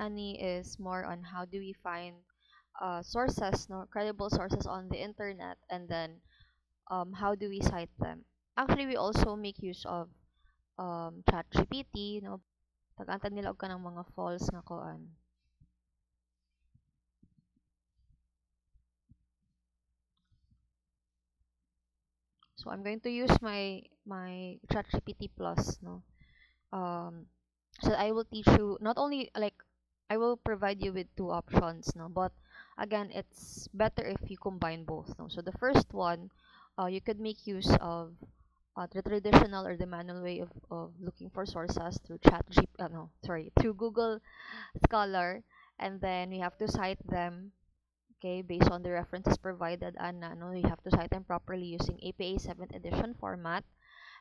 ani is more on how do we find sources, no, credible sources on the internet, and then how do we cite them. Actually, we also make use of ChatGPT, no, tag-antan nila og kanang mga false nga kuan. So I'm going to use my ChatGPT Plus, no. Um, so I will teach you not only like I will provide you with two options, no, but again, it's better if you combine both, no. So the first one, you could make use of the traditional or the manual way of looking for sources through no, sorry, through Google Scholar, and then we have to cite them, okay, based on the references provided, and no, we have to cite them properly using APA 7th edition format,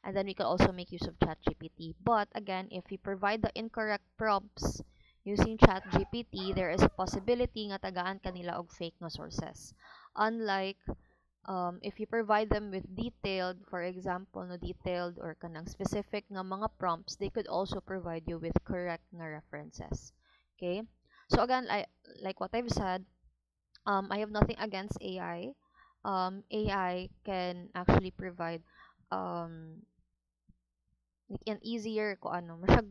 and then we can also make use of ChatGPT. But again, if we provide the incorrect prompts using ChatGPT, there is a possibility nga tagaan kanila og fake no sources. Unlike if you provide them with detailed, for example, no detailed or kanang specific nga mga prompts, they could also provide you with correct nga references. Okay? So again, like what I've said, I have nothing against AI. AI can actually provide um, like an easier ko ano, masyag,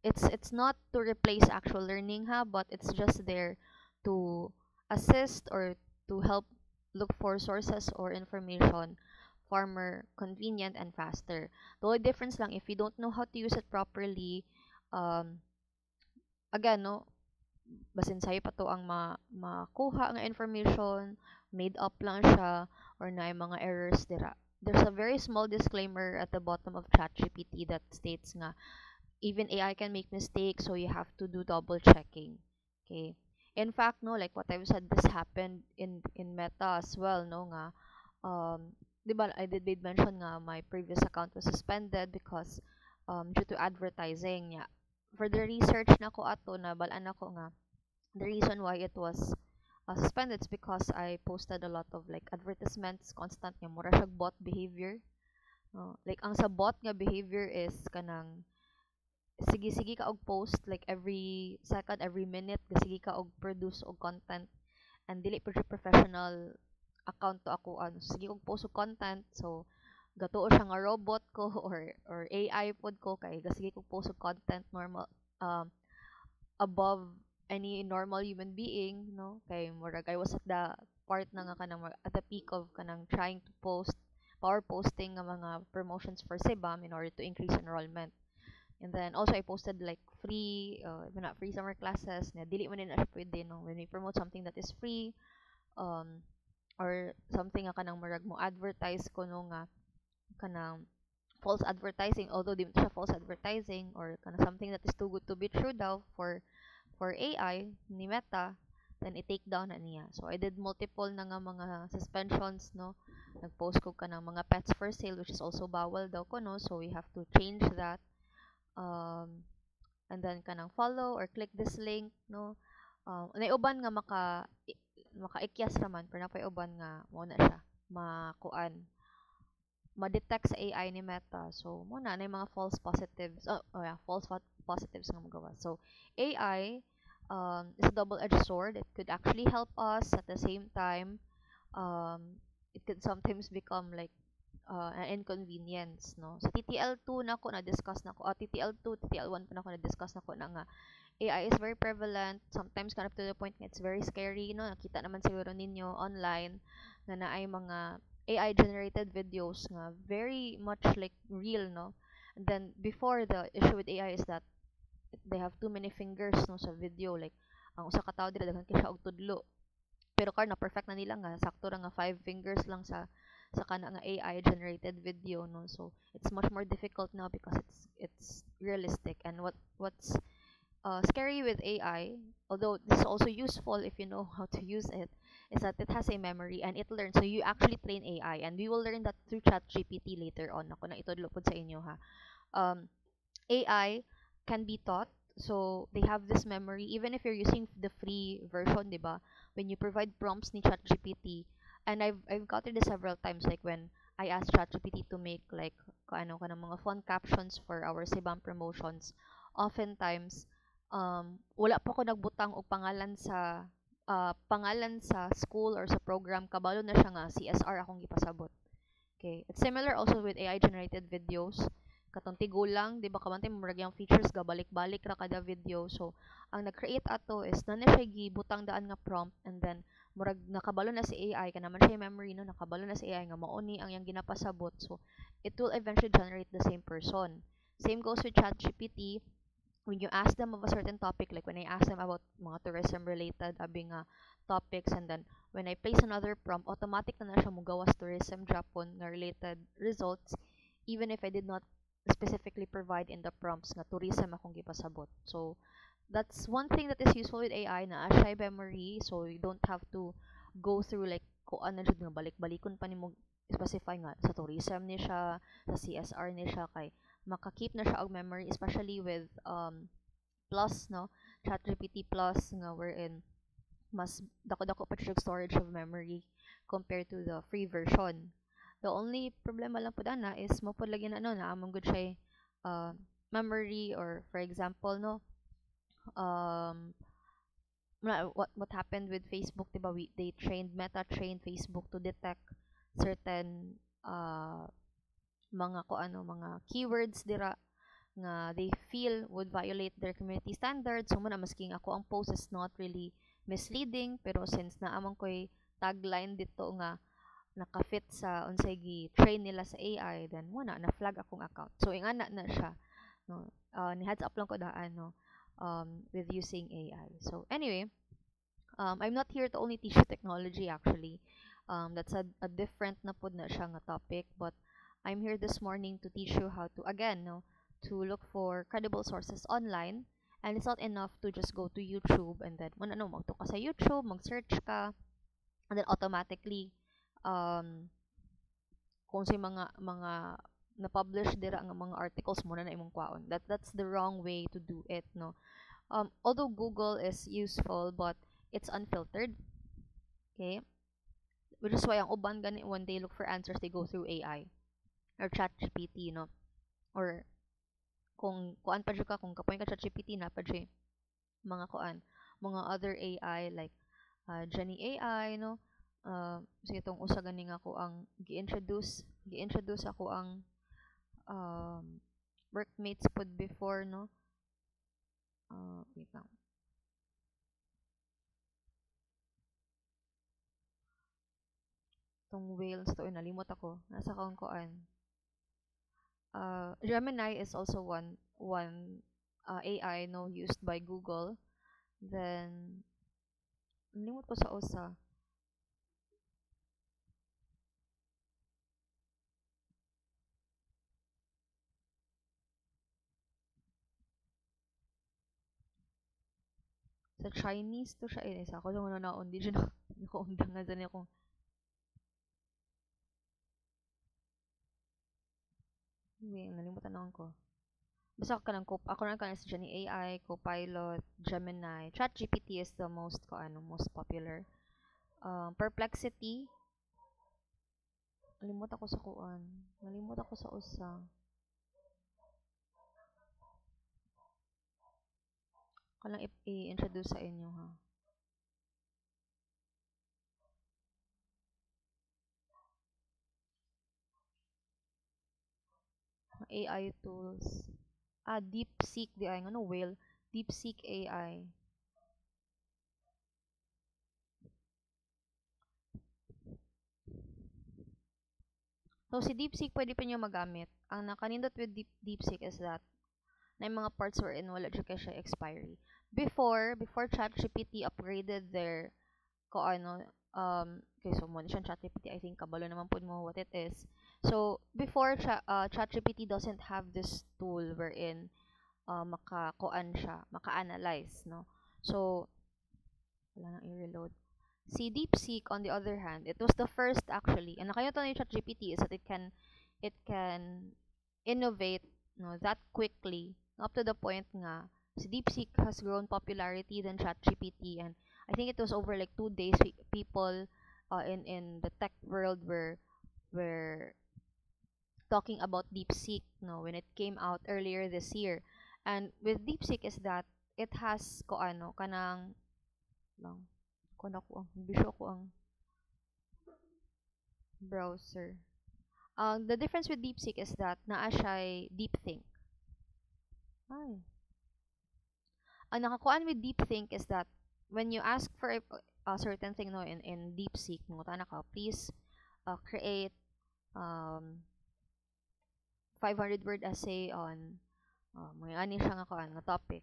it's not to replace actual learning ha, but it's just there to assist or to help look for sources or information far more convenient and faster. The only difference lang if you don't know how to use it properly, um, again no, basin sa'yo pa to ang makuha nga information, made up lang siya, or na mga errors dira. There's a very small disclaimer at the bottom of ChatGPT that states nga even AI can make mistakes, so you have to do double checking. Okay. In fact, no, like what I've said, this happened in Meta as well, no nga. Di ba, I did mention nga my previous account was suspended because due to advertising. Yeah. For the research na ko ato na balaan ako nga the reason why it was suspended is because I posted a lot of like advertisements constant nga mura siya bot behavior. Like ang sa bot nga behavior is kanang sige ka og post like every second, every minute, sige ka og produce og content, and dili pa siya professional account to ako ano. Sige og post og content, so gatuo siya nga robot ko or AI pod ko kay sige ko post og content normal above any normal human being, no, kay murag I was at the part na nga kanang at the peak of kanang trying to post power posting nga mga promotions for SEBAM in order to increase enrollment. And then also I posted like free not free summer classes na dili man din na siya pwede, no, when we promote something that is free, um or something nga kanang murag mo advertise ko no nga kanang false advertising, although di man siya false advertising, or kanang something that is too good to be true daw for AI ni Meta, then i-take down na niya. So I did multiple na nga mga suspensions, no. Nag-post ko ka ng mga pets for sale, which is also bawal daw ko, no. So we have to change that. And then kanang follow or click this link, no. Naiuban nga maka-ikyas raman, pero napay-uban nga mo na siya makuan ma-detect sa AI ni Meta. So, muna na yung mga false positives. Yeah, false positives nga magawa. So, AI is a double-edged sword. It could actually help us at the same time. It could sometimes become like an inconvenience, no? Sa TTL2 na ko na-discuss na ko. TTL2, TTL1 pa na ko na-discuss na ko na nga AI is very prevalent. Sometimes kind of to the point nga it's very scary, no? Nakita naman siguro ninyo online na naay mga AI generated videos nga very much like real, no. And then before, the issue with AI is that they have too many fingers, no, sa video, like ang usa ka tawo dira daghan kay siya og tudlo, pero kar na perfect na nila nga sakto ra nga 5 fingers lang sa kana nga AI generated video, no. So it's much more difficult now because it's realistic. And what's scary with AI, although this is also useful if you know how to use it, is that it has a memory and it learns. So you actually train AI, and we will learn that through ChatGPT later on. Ako na itudlo po sa inyo ha. AI can be taught, so they have this memory. Even if you're using the free version, diba? When you provide prompts ni ChatGPT, and I've gotten this several times, like when I asked ChatGPT to make like ano ka ng mga fun captions for our Sebam promotions, oftentimes wala pa ko nagbutang og pangalan sa school or sa program, kabalo na siya nga CSR akong gipasabot. Okay, it's similar also with AI generated videos. Katong tigulang, di ba kamantay murag yung features ga balik-balik ra kada video. So ang nag-create ato is na siya gibutang daan nga prompt, and then murag nakabalo na si AI kanaman siya yung memory, no, nakabalo na si AI nga mauni ang yang ginapasabot. So it will eventually generate the same person. Same goes with ChatGPT. When you ask them of a certain topic, like when I ask them about mga tourism related abing topics, and then when I place another prompt, automatic na siya mugawas tourism Japon nga related results, even if I did not specifically provide in the prompts nga tourism akong gipasabot. So that's one thing that is useful with AI, na siya memory, so you don't have to go through like kung ano jud nga balik-balikon pa nimo specify nga sa tourism ni siya, sa CSR ni siya, kay maka-keep na siya og memory, especially with plus, no, ChatGPT plus nga wherein mas dako-dako pa siya storage of memory compared to the free version. The only problema lang po na is mo po lagi na ano na among good siya memory, or for example, no, um what happened with Facebook, diba, Meta trained Facebook to detect certain mga mga keywords dira nga they feel would violate their community standards. So muna masking ako ang post is not really misleading, pero since naamang ko'y tagline dito nga naka-fit sa unsay gi-train nila sa AI, then muna na flag akong account. So ingana na siya, no. Ni heads up lang ko daan, no, with using AI. So anyway, I'm not here to only teach you technology actually. That's a different na pod na siya nga topic, but I'm here this morning to teach you how to, again, no, to look for credible sources online. And it's not enough to just go to YouTube and then magto ka sa YouTube, mag-search ka, and then automatically kung sa mga na-publish dira nga mga articles mo na imong kwaon. That's the wrong way to do it, no. Although Google is useful, but it's unfiltered. Okay? Which is why ang uban gani when they look for answers, they go through AI or ChatGPT, no. Or kung kuan pa jud ka, kung kapoy ka ChatGPT, na pa jud mga kuan, mga other AI like Jenny AI, no. Sige, itong usa gani nga ko ang gi-introduce ako ang workmates pod before, no. Wait lang. Tong whales to, nalimot ako. Nasa kaon koan. Gemini is also one AI, no, used by Google. Then nalimot ko sa usa. Sa Chinese to siya, isa ko lang naon di dyan ako undang nga dyan ako. Wait, nalimutan na ko. Basta ako na kanang sa Jenny AI, Copilot, Gemini. ChatGPT is the most popular. Perplexity. Nalimut ako sa kuan. Nalimut ako sa usa. Ko lang i-introduce sa inyo, ha. AI tools. DeepSeek di ay ngano whale. DeepSeek AI. So si DeepSeek pwede pa niyo magamit. Ang nakanindot with DeepSeek is that na yung mga parts wherein wala dyan siya expiry. Before ChatGPT upgraded their okay, so mo siyang ChatGPT, I think kabalo naman po mo what it is. So before ChatGPT doesn't have this tool wherein maka-analyze, no. So wala nang i-reload. Si DeepSeek, on the other hand, it was the first actually, and nakayota na yung ChatGPT is that it can innovate, no, that quickly, up to the point nga si DeepSeek has grown popularity than ChatGPT, and I think it was over like 2 days people in the tech world were talking about DeepSeek, no, when it came out earlier this year. And with DeepSeek is that it has ko ano kanang lang kuno ko ang bisyo ko ang browser. The difference with DeepSeek is that naa siya'y DeepThink. Ay. Ang nakakuan with DeepThink is that when you ask for a certain thing no in DeepSeek, mo tana ka, please create um 500 word essay on may ani siya nga kuan nga topic.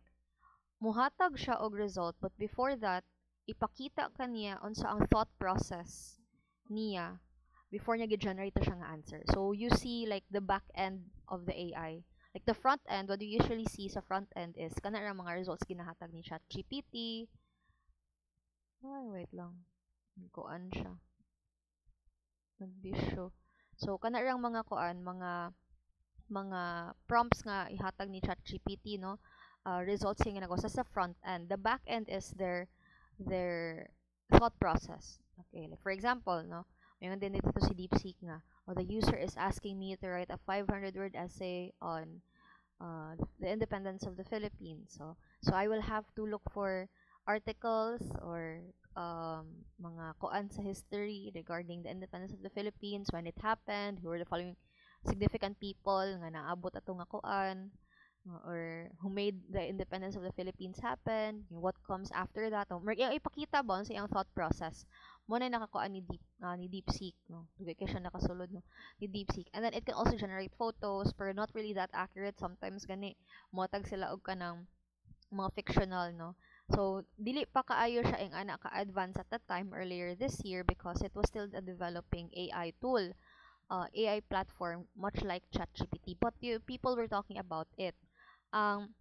Muhatag siya og result, but before that ipakita kaniya unsa ang thought process niya before niya gi-generate siya nga answer. So you see like the back end of the AI. Like the front end, what you usually see sa front end is kana ra mga results ginahatag ni ChatGPT. Ay, wait lang. Kuan siya. Nagbisyo. So kana ra mga kuan, mga prompts nga ihatag ni ChatGPT, no? Results yung ginagawa sa front end. The back end is their thought process. Okay, like for example, no? Mayroon din dito si DeepSeek nga. The user is asking me to write a 500-word essay on the independence of the Philippines. So I will have to look for articles or mga kuan sa history regarding the independence of the Philippines, when it happened, who were the following significant people nga naabot ato nga kuan, or who made the independence of the Philippines happen, what comes after that. Yung ipakita ba sa iyang thought process mo na nakakuan ni DeepSeek, no? Dugay kay siya nakasulod, no, ni DeepSeek. And then it can also generate photos pero not really that accurate sometimes gani motag sila og kanang mga fictional, no. So dili pa kaayo siya ing ana ka advance at that time earlier this year because it was still a developing AI tool, AI platform much like ChatGPT, but people were talking about it. Ang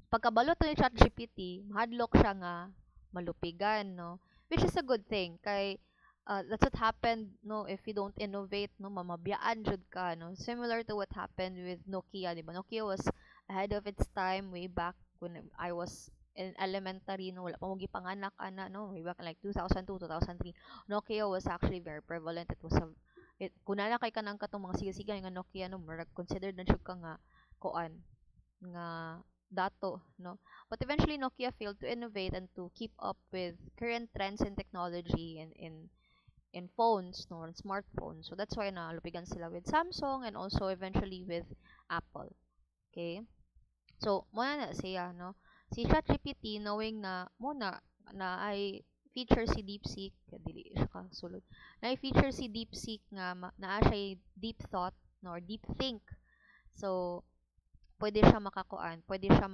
pagkabalot ni ChatGPT, mahadlok siya nga malupigan, no? Which is a good thing kay that's what happened, no, if you don't innovate, no, mamabiyaan jud ka, no? Similar to what happened with Nokia, di ba? Nokia was ahead of its time way back when I was in elementary, no, wala pa mo gipanganak ana, no, way back like 2002, 2003. Nokia was actually very prevalent. It was kung na kay kanang katong mga siga-siga nga Nokia, no, murag considered na jud ka nga kuan nga dato, no. But eventually Nokia failed to innovate and to keep up with current trends in technology and in phones, no, in smartphones. So that's why na lupigan sila with Samsung and also eventually with Apple. Okay? So mo na siya, no. Si ChatGPT, knowing na mo na ay feature si DeepSeek, dili siya ka sulod. Na ay feature si DeepSeek nga naa siya deep thought, no, or deep think. So pwede siya makakuan, pwede siya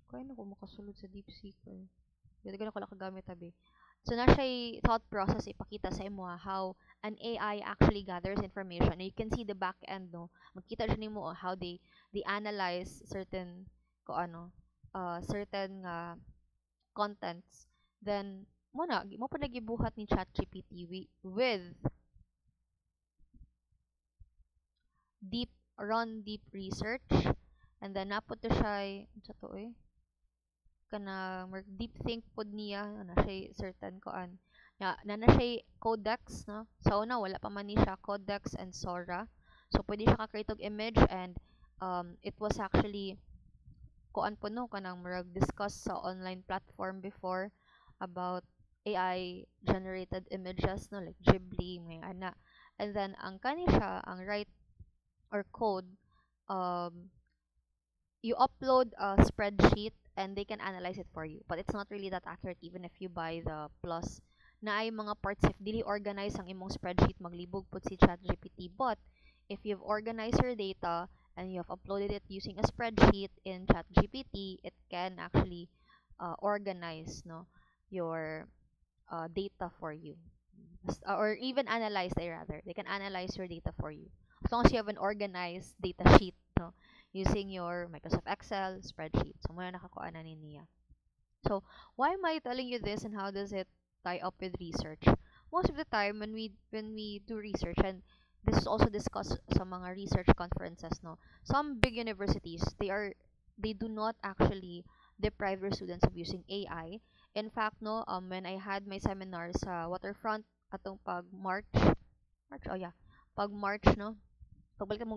kaya na ko makasulod sa DeepSeek. Pwede ko na kagamit tabi. So na siya thought process ipakita sa imo how an AI actually gathers information. And you can see the back end, no. Makita siya nimo how they analyze certain certain contents. Then mo pa nagibuhat ni ChatGPT with deep research, and then napot to siya sa to kana deep think pod niya na siya certain koan na siya codex, no. Sa una wala pa man ni siya codex and Sora, so pwede siya ka-create og image, and it was actually koan po, no, kanang murag discuss sa online platform before about AI generated images, no, like Ghibli may ana. And then ang kani siya ang write or code, you upload a spreadsheet and they can analyze it for you, but it's not really that accurate even if you buy the plus. Na ay mga parts if dili organize ang imong spreadsheet, maglibog pud si ChatGPT. But if you've organized your data and you have uploaded it using a spreadsheet in ChatGPT, it can actually organize, no, your data for you, or even analyze rather. They can analyze your data for you as long as you have an organized data sheet, no, using your Microsoft Excel spreadsheet. So muna nakakuha na niya. So why am I telling you this, and how does it tie up with research? Most of the time when we do research, and this is also discussed sa mga research conferences, no, some big universities, they do not actually deprive their students of using AI. In fact, no, when I had my seminar sa Waterfront atong pag March, no, pagbalik mo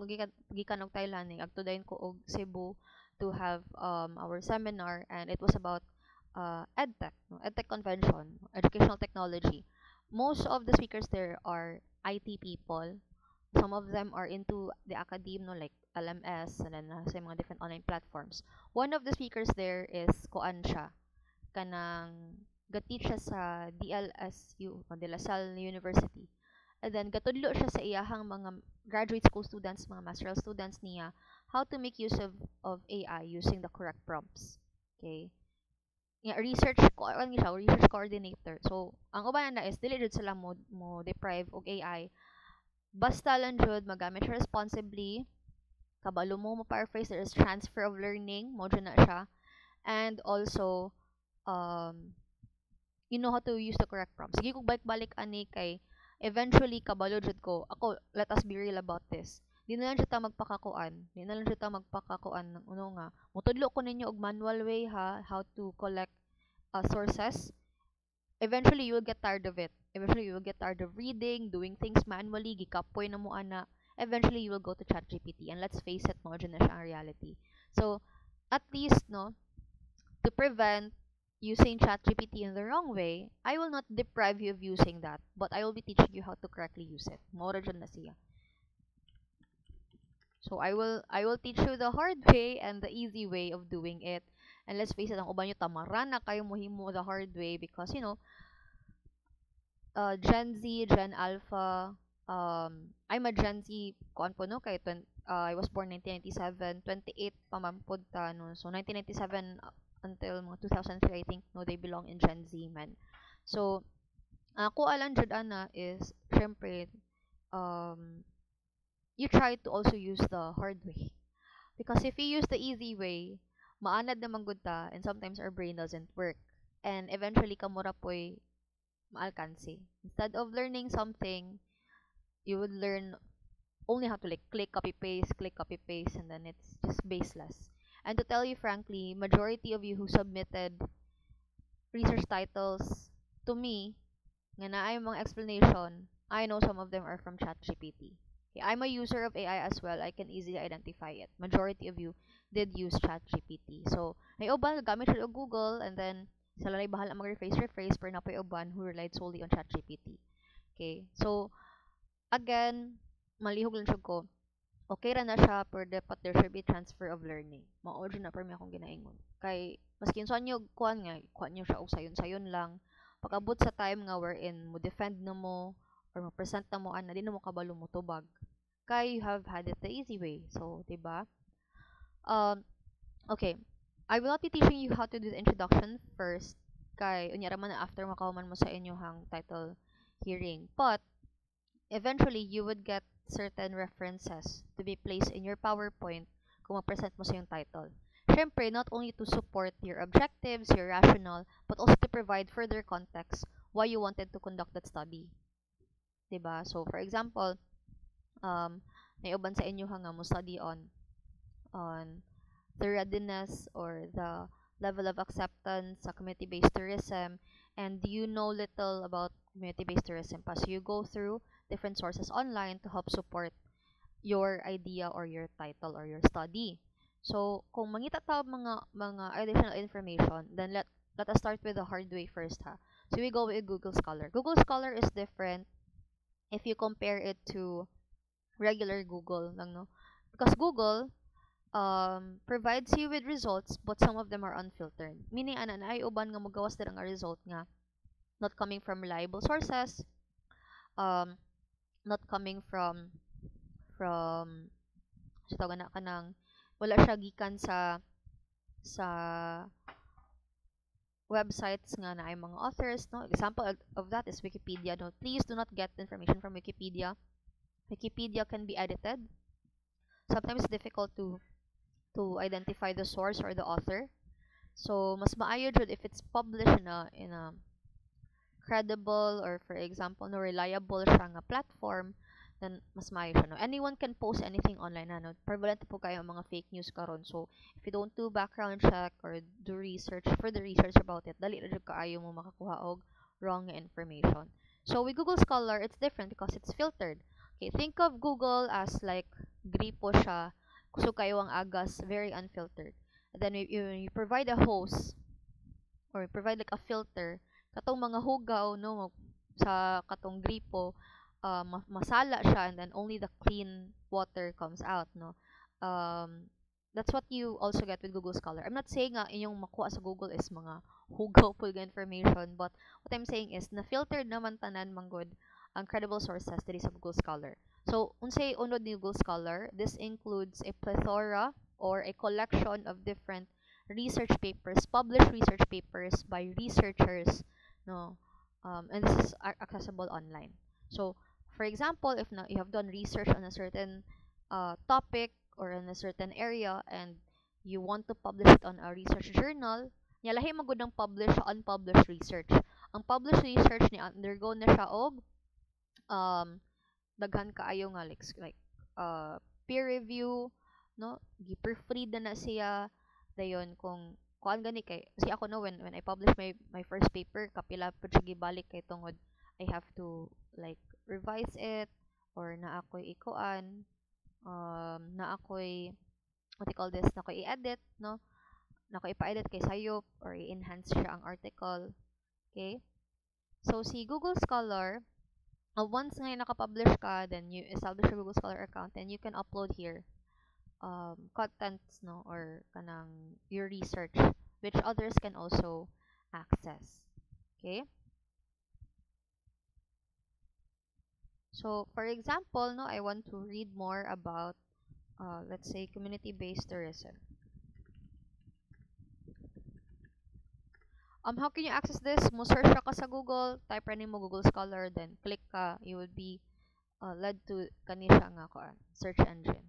gikan og Thailand, agto dayon ko og Cebu to have our seminar, and it was about edtech, no? Edtech convention, educational technology. Most of the speakers there are IT people. Some of them are into the academe, no, like LMS, and then sa mga different online platforms. One of the speakers there is Koan siya, kanang ga-teach siya sa DLSU, o De La Salle University. And then gatudlo siya sa iyahang mga graduate school students, mga masteral students niya, how to make use of AI using the correct prompts. Okay? Research ko ano siya, research coordinator. So, ang uban na is dili jud sila mo deprive og AI. Basta lang jud magamit siya responsibly. Kabalo mo paraphrase, there is transfer of learning, mo jud na siya. And also you know how to use the correct prompts. Sige kog balik-balik ani kay eventually kabalo jud ko. Ako, let us be real about this. Di na lang jud ta magpakakuan. Di na lang jud ta magpakakuan ng uno nga. Mutudlo ko ninyo og manual way ha, how to collect sources. Eventually you will get tired of it. Eventually you will get tired of reading, doing things manually, gikapoy na mo ana. Eventually you will go to ChatGPT, and let's face it, mo dyan na siya ang reality. So at least no, to prevent using ChatGPT in the wrong way, I will not deprive you of using that, but I will be teaching you how to correctly use it. Mora dyan na siya. So I will teach you the hard way and the easy way of doing it. And let's face it, ang uban nyo tamara na kayo mohimo the hard way because Gen Z, Gen Alpha, I'm a Gen Z kuan po no kay I was born 1997, 28 pa man pod ta no. So 1997 until mga 2003 I think no they belong in Gen Z man. So ako alang jud ana is syempre you try to also use the hard way. Because if you use the easy way, maanad naman gud ta and sometimes our brain doesn't work. And eventually kamura po'y maalkansi. Instead of learning something, you would learn only how to like click copy paste, and then it's just baseless. And to tell you frankly, majority of you who submitted research titles to me, nga naay mga explanation, I know some of them are from ChatGPT. Okay, I'm a user of AI as well. I can easily identify it. Majority of you did use ChatGPT. So, may uban gamit siya og Google, and then sila na bahala mag-rephrase pero napay uban who relied solely on ChatGPT. Okay? So, again, malihog lang siya ko. Okay ra na siya, pero dapat there should be transfer of learning. Mao na per mi akong ginaingon. Kay maski unsa nyo kuan nyo siya og sayon-sayon lang. Pag-abot sa time nga wherein mo defend na mo or mo present na mo ana di na mo kabalo mo tubag. Kay you have had it the easy way. So, 'di ba? Okay. I will not be teaching you how to do the introduction first. Kay unya ra man after makahuman mo sa inyohang title hearing. But eventually you would get certain references to be placed in your PowerPoint kung mag-present mo sa yung title. Syempre, not only to support your objectives, your rationale, but also to provide further context why you wanted to conduct that study. Diba? So, for example, naiuban sa inyo nga mo study on the readiness or the level of acceptance sa community-based tourism, and you know little about community-based tourism pa. So you go through different sources online to help support your idea or your title or your study. So kung mangita ta mga additional information, then let us start with the hard way first ha. So we go with Google Scholar. Google Scholar is different if you compare it to regular Google lang no. Because Google provides you with results, but some of them are unfiltered. Meaning, ay uban nga magawas din ang result nga not coming from reliable sources, not coming from sa tawag na kanang wala siya gikan sa websites nga na ay mga authors, no? Example of that is Wikipedia. No, please do not get information from Wikipedia. Wikipedia can be edited. Sometimes it's difficult to identify the source or the author. So, mas maayo jud if it's published in a credible or for example, no reliable siya nga platform, then mas maayo siya. No? Anyone can post anything online no? Prevalent po kayo ang mga fake news karon. So, if you don't do background check or do further research about it, dali ra jud kaayo mo makakuha og wrong information. So, with Google Scholar, it's different because it's filtered. Okay, think of Google as like gripo siya. So kayo ang agas, very unfiltered. then you provide a host or provide like a filter katong mga hugaw no sa katong gripo, masala siya and then only the clean water comes out no. That's what you also get with Google Scholar. I'm not saying nga inyong makuha sa Google is mga hugaw pud nga information, but what I'm saying is na filtered naman tanan manggod ang credible sources diri sa Google Scholar. So unsay unod ni Google Scholar, this includes a plethora or a collection of different research papers, published research papers by researchers, no, and this is accessible online. So, for example, if na, you have done research on a certain topic or in a certain area and you want to publish it on a research journal, nya lahi magud ang published sa unpublished research. Ang published research ni undergo na siya og um, daghan kaayo nga like peer review no, gi-proofread na siya dayon kung kuan gani kay si ako no when I publish my first paper kapila pud siya gibalik kay tungod I have to like revise it or na ako'y ikuan na ako'y what you call this na ako'y i-edit no, na ako'y ipa-edit kay sayop or i-enhance siya ang article. Okay, so si Google Scholar, once nga naka-publish ka, then you establish your Google Scholar account, then you can upload here contents no or kanang your research which others can also access. Okay, so for example no, I want to read more about let's say community-based tourism. How can you access this? Mo search ka sa Google, type ra nimo Google Scholar, then click ka, you will be led to kani siya nga search engine.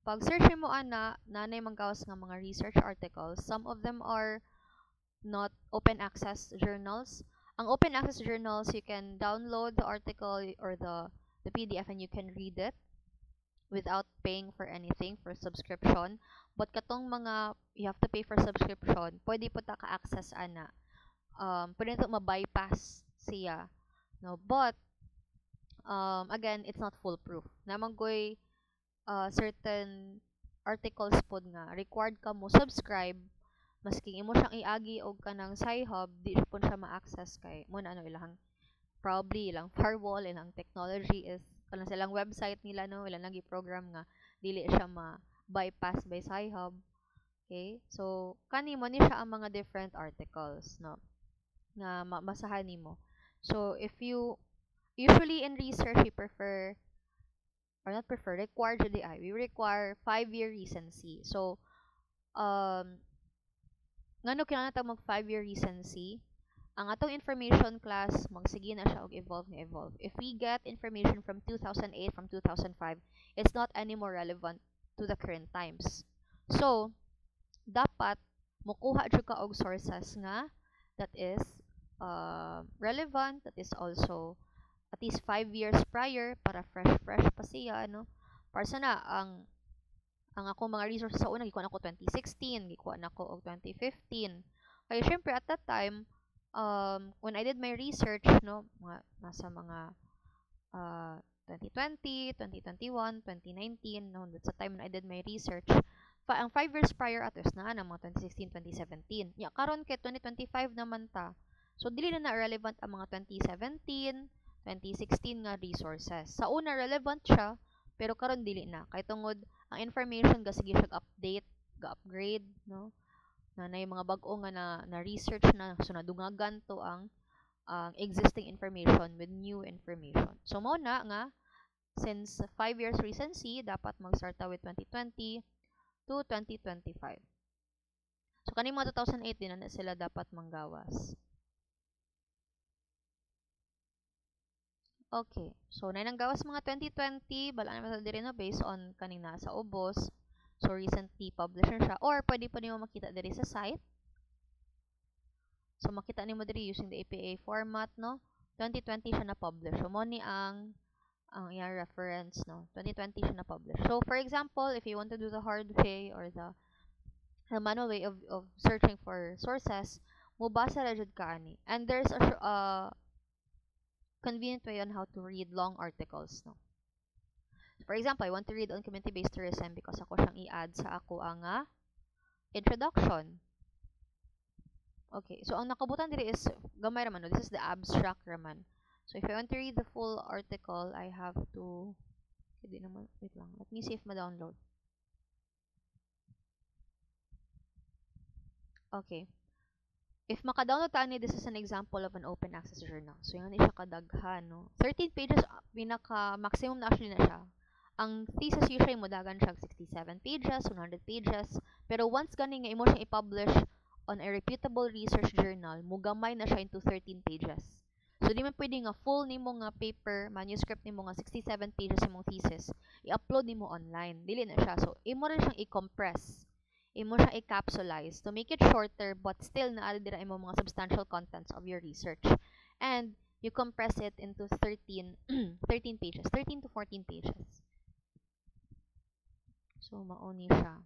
Pag search mo ana, nanay manggawas nga mga research articles. Some of them are not open access journals. Ang open access journals, you can download the article or the PDF and you can read it without paying for anything for subscription. But katong mga you have to pay for subscription, pwede po ta ka-access ana. Pwede ito ma-bypass siya. No? But again, it's not foolproof. Namang goy certain articles pod nga required ka mo subscribe maski imo siyang iagi og kanang Sci-Hub di pud siya ma-access kay mo na ano ilang probably ilang firewall ilang technology is kanang silang website nila no ilang nagi program nga dili siya ma-bypass by Sci-Hub. Okay, so kani mo ni siya ang mga different articles no nga masahan nimo. So if you usually in research we prefer or not prefer, require GDI. We require 5-year recency. So, ngano kinahanglan ta mag 5-year recency? Ang atong information class, magsige na siya og evolve na evolve. If we get information from 2008, from 2005, it's not anymore relevant to the current times. So, dapat mukuha jud ka og sources nga that is relevant, that is also at least 5 years prior para fresh pa siya no. Para sana ang ako mga resources sa una gikuha nako 2016, gikuha nako og 2015. Kaya syempre at that time when I did my research no, mga nasa mga 2020, 2021, 2019 no, that's the time when I did my research. Ang 5 years prior atos na mga 2016, 2017. Ya karon kay 2025 naman ta. So dili na relevant ang mga 2017 2016 nga resources. Sa una relevant siya, pero karon dili na. Kay tungod ang information gasige siya update, ga-upgrade, no? Na mga bag-o nga na research na so nadungagan to ang existing information with new information. So mao na nga since 5 years recency dapat mag-start with 2020 to 2025. So kani mga 2008 din na sila dapat manggawas. Okay, so na gawas mga 2020, bala naman sa diri na based on kanina sa ubos. So recently published siya or pwede pa nimo makita diri sa site. So makita nimo diri using the APA format no. 2020 siya na publish. So mo ni ang iyang reference no. 2020 siya na publish. So for example, if you want to do the hard way or the manual way of searching for sources, mubasa ra jud ka ani. And there's a convenient way on how to read long articles no. For example, I want to read on community-based tourism because ako siyang i-add sa ako ang introduction. Okay, so ang nakabutan diri is gamay raman, no? This is the abstract raman. So if I want to read the full article, I have to, hindi naman, wait lang, let me see if ma-download. Okay. If maka-download ta ni, this is an example of an open access journal. So yan siya kadaghan, no? 13 pages, pinaka maximum na actually na siya. Ang thesis usually mo dagan siya 67 pages, 100 pages, pero once gani nga imo siya i-publish on a reputable research journal, mugamay na siya into 13 pages. So di man pwede nga full nimo nga paper, manuscript nimo nga 67 pages imong thesis, i-upload nimo online. Dili na siya. So imo rin siyang i-compress, imo siya i-capsulize to make it shorter but still naa dira imo mga substantial contents of your research. And you compress it into 13 13 pages, 13 to 14 pages. So mauni siya.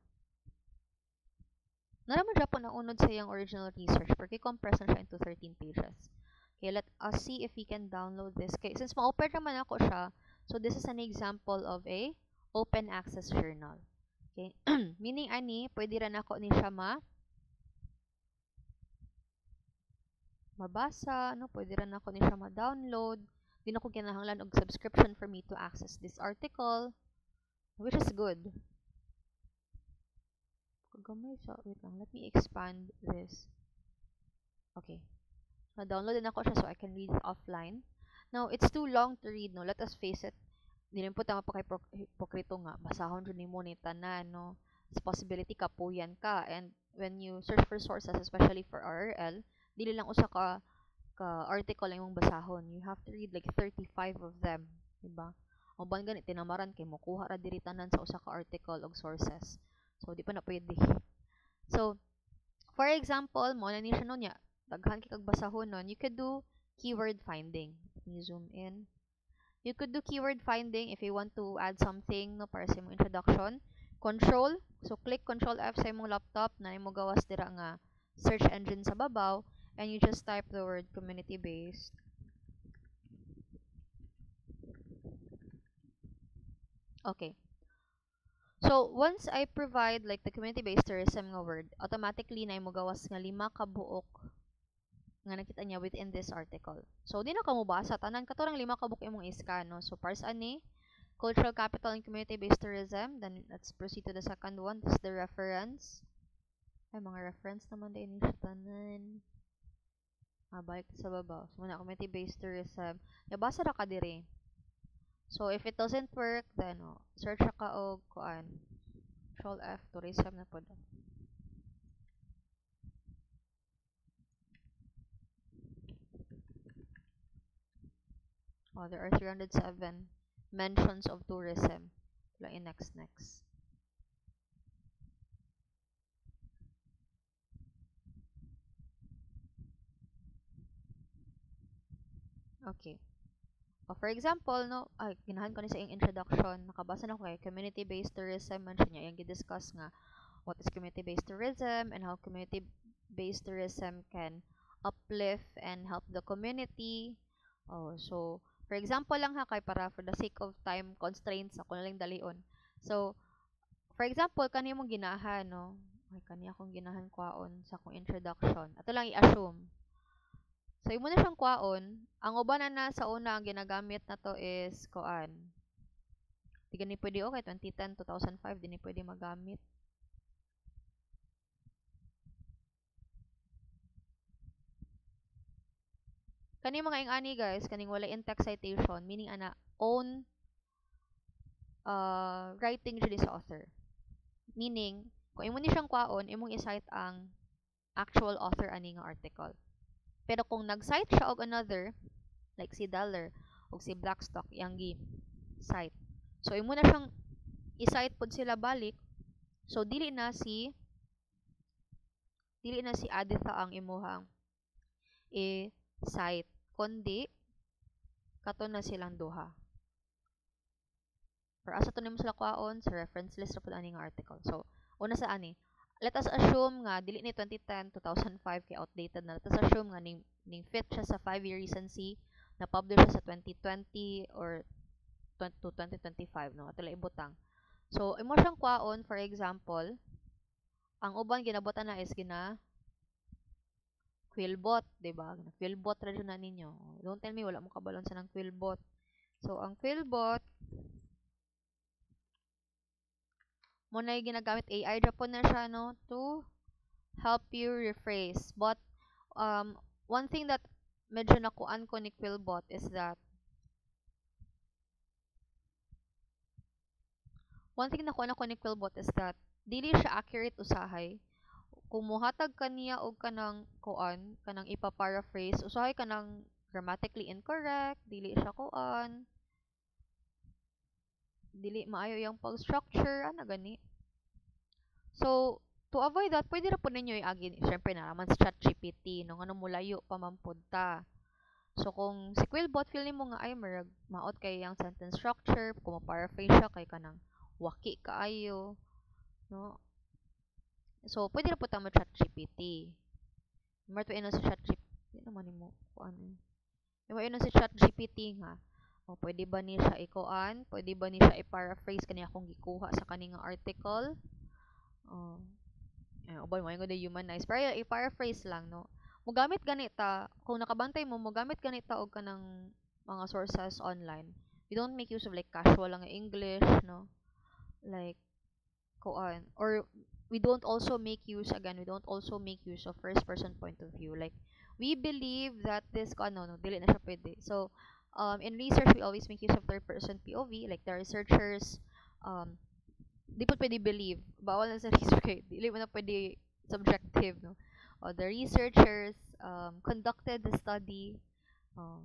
Naraman siya po naunod sa iyang original research porque compress na siya into 13 pages. Okay, let us see if we can download this. Okay, since ma-open naman ako siya, so this is an example of a open access journal. Okay, meaning ani, pwede rin ako ni siya mabasa, no? Pwede rin ako ni siya ma-download. Di na ko kinahanglan og subscription for me to access this article, which is good. Kagamay siya. Wait lang, let me expand this. Okay. Na-download din ako siya so I can read it offline. Now, it's too long to read, no? Let us face it. Di rin po tama pa kay hipokrito nga. Basahon rin mo ni tanan, no? It's possibility kapuyan ka. And when you search for sources, especially for RRL, dili lang usa ka article lang imong basahon. You have to read like 35 of them, diba? O ban ganit tinamaran kay mo kuha ra diri tanan sa usa ka article og sources. So di pa na pwede. So for example, mo na ni siya nun ya, daghan kay kag basahon nun, you could do keyword finding. Let me zoom in. You could do keyword finding if you want to add something, no, para sa imong introduction. Control, so click Control F sa imong laptop na imo gawas dira nga search engine sa babaw, and you just type the word community-based. Okay. So, once I provide like the community-based tourism nga word, automatically na imo gawas nga 5 ka buok nga nakita niya within this article. So, di na ka mubasa. Tanan ka to rang 5 ka buok imong iskan, no? So, parts ani, cultural capital and community-based tourism. Then, let's proceed to the second one. This is the reference. Ay, mga reference naman din siya tanan. Balik sa baba. So, muna, community-based tourism. Nabasa ra ka diri. So, if it doesn't work, then, search ka og kuan. Control F, tourism na po. There are 307 mentions of tourism. Wala in next. Okay. For example, no, ginahan ko ni sa iyong introduction, nakabasa na ko kay community-based tourism, mention niya, yung gidiscuss nga, what is community-based tourism, and how community-based tourism can uplift and help the community. So, for example lang ha, kay para for the sake of time constraints, ako na lang dalion. So, for example, kani mong ginahan, no, kani akong ginahan kwaon sa akong introduction. Ato lang i-assume. So, imo na siyang kwaon. Ang uban na sa una, ang ginagamit na to is kuan. Di gani pwede okay, 2010, 2005, di ni pwede magamit. Kani mga ingani guys, kaning wala in text citation, meaning ana, own writing dili sa author. Meaning, kung imo ni siyang kwaon, imong i-cite ang actual author ani nga article. Pero kung nag-cite siya og another, like si Daller o si Blackstock, yang gi-cite. So, imo na siyang i-cite pod sila balik. So, dili na si Aditha ang imuhang i-cite, kundi kato na silang duha. Or asa to nimo sila kwaon sa reference list ra pod ani nga article. So, una sa ani, let us assume nga dili ni 2010, 2005 kay outdated na. Let us assume nga ning fit siya sa 5-year recency, na publish siya sa 2020 or to 2025, no? Ato lang ibutang. So, imo siyang kwaon, for example, Ang uban ginabutan na is Quillbot, 'di ba? Quillbot ra na ninyo. Don't tell me wala mo kabalon sa ng Quillbot. So ang Quillbot mo na ginagamit AI Japon na siya no to help you rephrase. But one thing that medyo nakuan ko ni Quillbot is that dili siya accurate usahay. Kung muhatag kaniya og kanang kuan, kanang ipa-paraphrase, usahay kanang grammatically incorrect, dili maayo yung pag-structure, ana gani. So, to avoid that, pwede ra po ninyo i-agi, syempre na naman sa ChatGPT, no, ano mulayo pa man pud ta. So, kung si Quillbot, feel nimo nga, ay, marag, maot kay yung sentence structure, kung ma-paraphrase siya, kay kanang waki kaayo, no? So, pwede ra po ta mo ChatGPT. Number 2, ino si ChatGPT, naman mo, kuan eh. Number ino si ChatGPT nga, o, pwede ba ni siya ikuan? Pwede ba ni siya i-paraphrase kaniya kung gikuha sa kaning article? Oh, ubay mo yung humanize. Pero i-paraphrase lang, no? Mugamit ganita, kung nakabantay mo, mugamit ganita og kanang mga sources online. We don't make use of like casual lang English, no? Like, kuan. Or we don't also make use of first person point of view. Like, we believe that this, no, dili na siya pwede. So, in research, we always make use of third person POV. Like, the researchers, di po pwede believe. Bawal na sa research. Dili mo na pwede subjective, no? The researchers conducted the study um,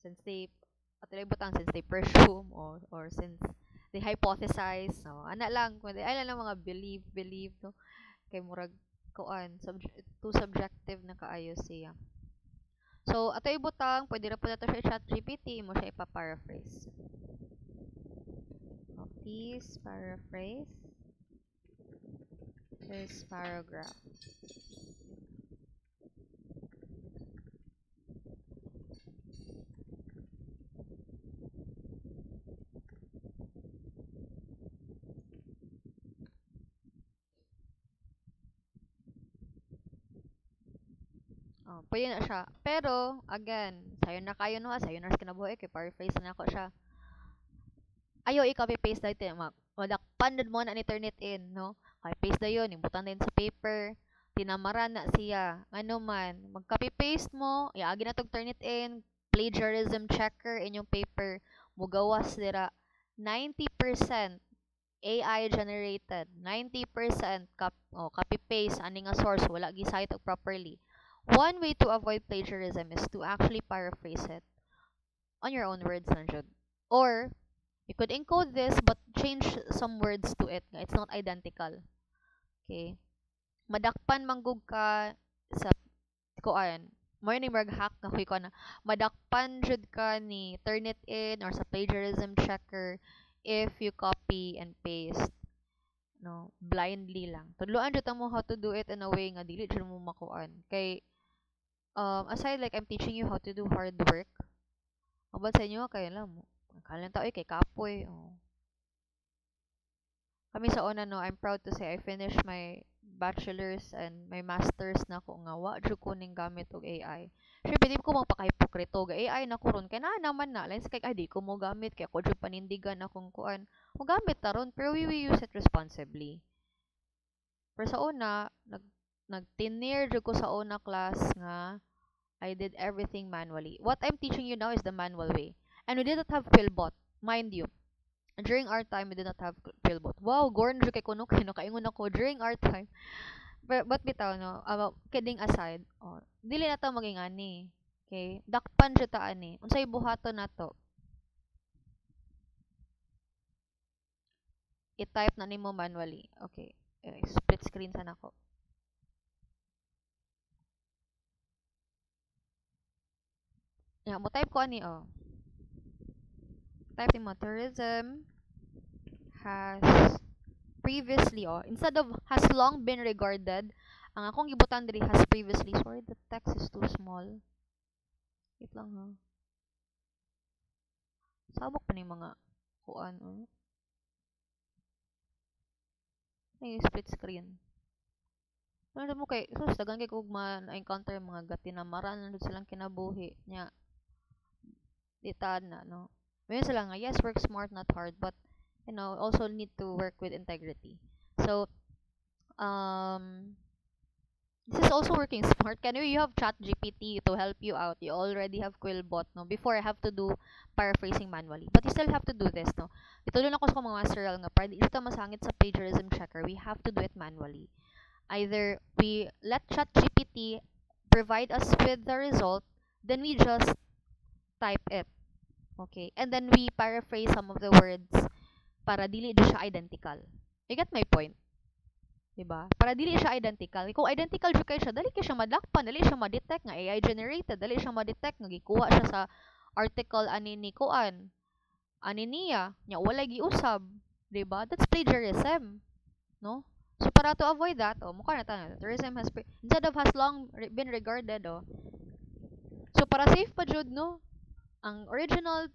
since they since they presume or since they hypothesize. So, ana lang. Ay lang mga believe, no? Kay murag kuan, too subjective na kaayo siya. So, ato ibutang, pwede ra po na to siya chat GPT, mo siya ipa-paraphrase. Please paraphrase this paragraph. Pwede na siya. Pero, again, sayo na kayo no, sayo na kinabuhi, kay paraphrase na ako siya. Ayaw i-copy paste dito, madakpan mo na ni turn it in, no? Copy paste dayon, ibutan din sa paper, tinamaran na siya. Ano man, mag-copy paste mo, iagi na tog turn it in, plagiarism checker inyong paper, mugawas dira 90% AI generated, 90% copy paste ani nga source wala gisayt og properly. One way to avoid plagiarism is to actually paraphrase it on your own words na jud. Or you could encode this but change some words to it. It's not identical. Okay? Madakpan manggug ka sa kuan. Mo ni merg hack nga kuy ko na. Madakpan jud ka ni Turnitin or sa plagiarism checker if you copy and paste no blindly lang. Tudloan jud mo how to do it in a way nga dili jud mo makuan. Kay aside like I'm teaching you how to do hard work. Mabal sa inyo kay alam mo. Kalang tao kay kapoy. Oh. Kami sa una no, I'm proud to say I finished my bachelor's and my master's na ko nga wa jud ko ning gamit og AI. Syempre di ko magpakahipokrito ga AI na ko ron kay na naman na lines kay ay di ko mo gamit kay ko jud panindigan akong kuan. Mo gamit ta ron pero we use it responsibly. Pero sa una nag-tenure jud ko sa una class nga I did everything manually. What I'm teaching you now is the manual way. And we didn't have Quillbot, mind you. During our time, we did not have Quillbot. Wow, gorn jud kay kuno kay no kaingon ako during our time. But bitaw no, kidding aside, dili na ta magingani. Okay? Dakpan jud ta ani. Unsay buhaton nato? I-type na nimo manually. Okay. Split screen sa nako. Yeah, mo type ko ani Type nimo tourism has previously instead of has long been regarded, ang akong gibutan diri has previously. Sorry, the text is too small. Wait lang ha. Sabok pa ni mga kuan Ay, split screen. Ano mo kay sus dagan kay kog ma-encounter mga gatinamaran nandun silang kinabuhi nya ditaan na no. Mayroon sila nga yes work smart not hard but also need to work with integrity. So um this is also working smart. Can you have chat GPT to help you out. You already have Quillbot, no? Before, I have to do paraphrasing manually. But you still have to do this, no? Ito din ako sa mga masteral nga, para di ito masangit sa plagiarism checker, we have to do it manually. Either we let chat GPT provide us with the result, then we just type it. Okay? And then we paraphrase some of the words para dili di siya identical. You get my point? Diba? Para dili siya identical. Kung identical jud kay siya, dali kay siya madakpan, dali siya ma-detect nga AI generated, dali siya ma-detect nga gikuha siya sa article ani ni kuan, ani niya, nya wala giusab, diba? That's plagiarism, no? So para to avoid that, mukha na tayo. Plagiarism instead of has long been regarded, So para safe pa jud, no? Ang original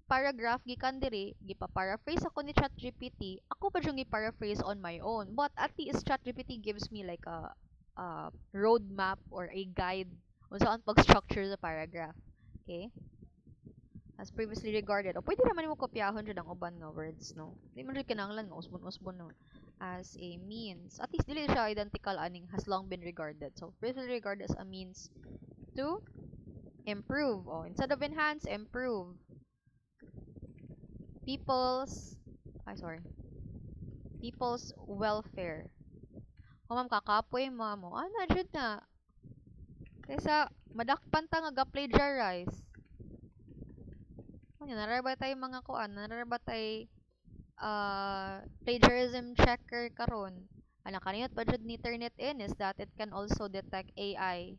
paragraph gikan diri gipa-paraphrase ako ni ChatGPT, ako pa yung i-paraphrase on my own, but at least ChatGPT gives me like a roadmap or a guide kung saan pag-structure sa paragraph. Okay, as previously regarded, o pwede naman mo kopyahon dyan ang uban nga words, no? Di man rin kinanglan nga usbon-usbon, no? As a means, at least dili siya identical aning has long been regarded, so previously regarded as a means to improve, instead of enhance, improve people's people's welfare. O ma'am kakapoy mo ana jud na kaysa madakpan ta nga ga-plagiarize. Ano naraba tay mga kuan, naraba tay plagiarism checker karon. Ana kaniyot pa jud ni Turnitin is that it can also detect AI.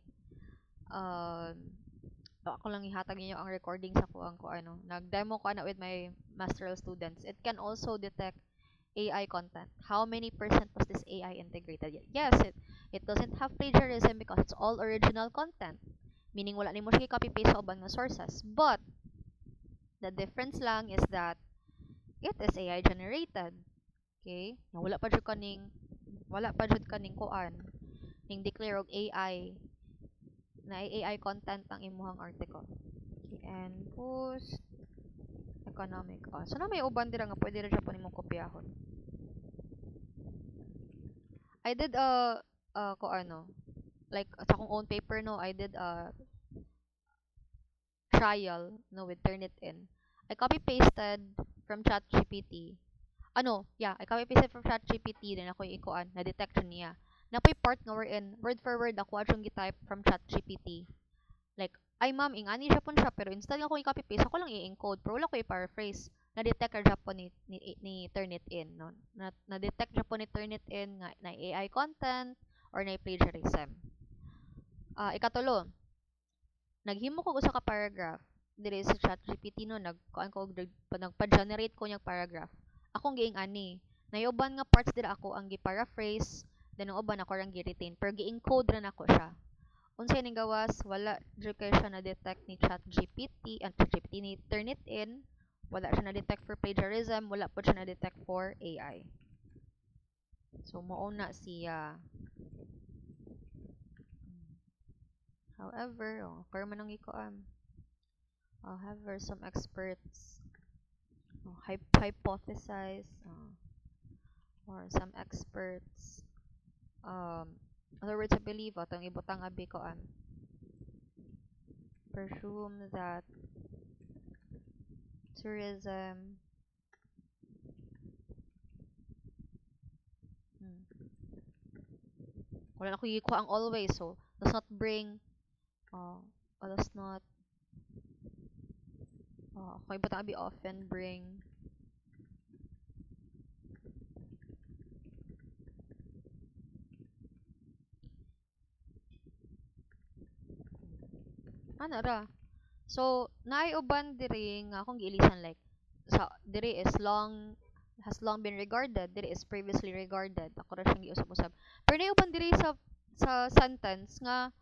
Ako lang ihatag ninyo ang recording sa kuan ko nag-demo ko with my masteral students. It can also detect AI content. How many percent was this AI integrated? Yes, it doesn't have plagiarism because it's all original content. Meaning wala nimo siya copy paste sa uban nga sources. But the difference lang is that it is AI generated. Okay? Wala pa jud kaning kuan ning declare og AI na AI content ang imuhang article. Okay, and post economic. So na may uban dira nga pwede ra jud po nimong kopyahon. I did like sa akong own paper, no, I did a trial, no, with Turnitin. I copy pasted from ChatGPT. I copy pasted from ChatGPT then ako ikuan na detection niya. Napoy part nga wherein word for word ako atong gi-type from ChatGPT. Like, ay ma'am, ingani siya pun siya, pero instead nga ako i-copy paste, ako lang i-encode, pero wala ko i-paraphrase. Na-detect siya po ni Turnitin, no? Na-detect siya po ni Turnitin nga na AI content or na plagiarism. Ikatulo, naghimo ko usa ka paragraph diri sa ChatGPT, no, nagpa-generate ko niyang paragraph. Akong giing ani. Nayuban nga parts dira ako ang gi-paraphrase, then ang uban ako rang gi-retain, pero gi-encode ra nako siya. Unsay ning gawas, wala jud kay siya na-detect ni ChatGPT, ChatGPT ni Turnitin, wala siya na-detect for plagiarism, wala po siya na-detect for AI. So mao na siya. However, karon man ang ikuan. However, some experts hypothesize or some experts other words, I believe atong ibutang abi koan presume that tourism wala na ko gikuha ang always, so does not bring does not okay ibutang abi often bring ana ra. So naay uban diri nga akong giilisan like sa diri is has long been regarded, diri is previously regarded. Ako ra siyang giusab-usab. Pero naay uban diri sa sentence nga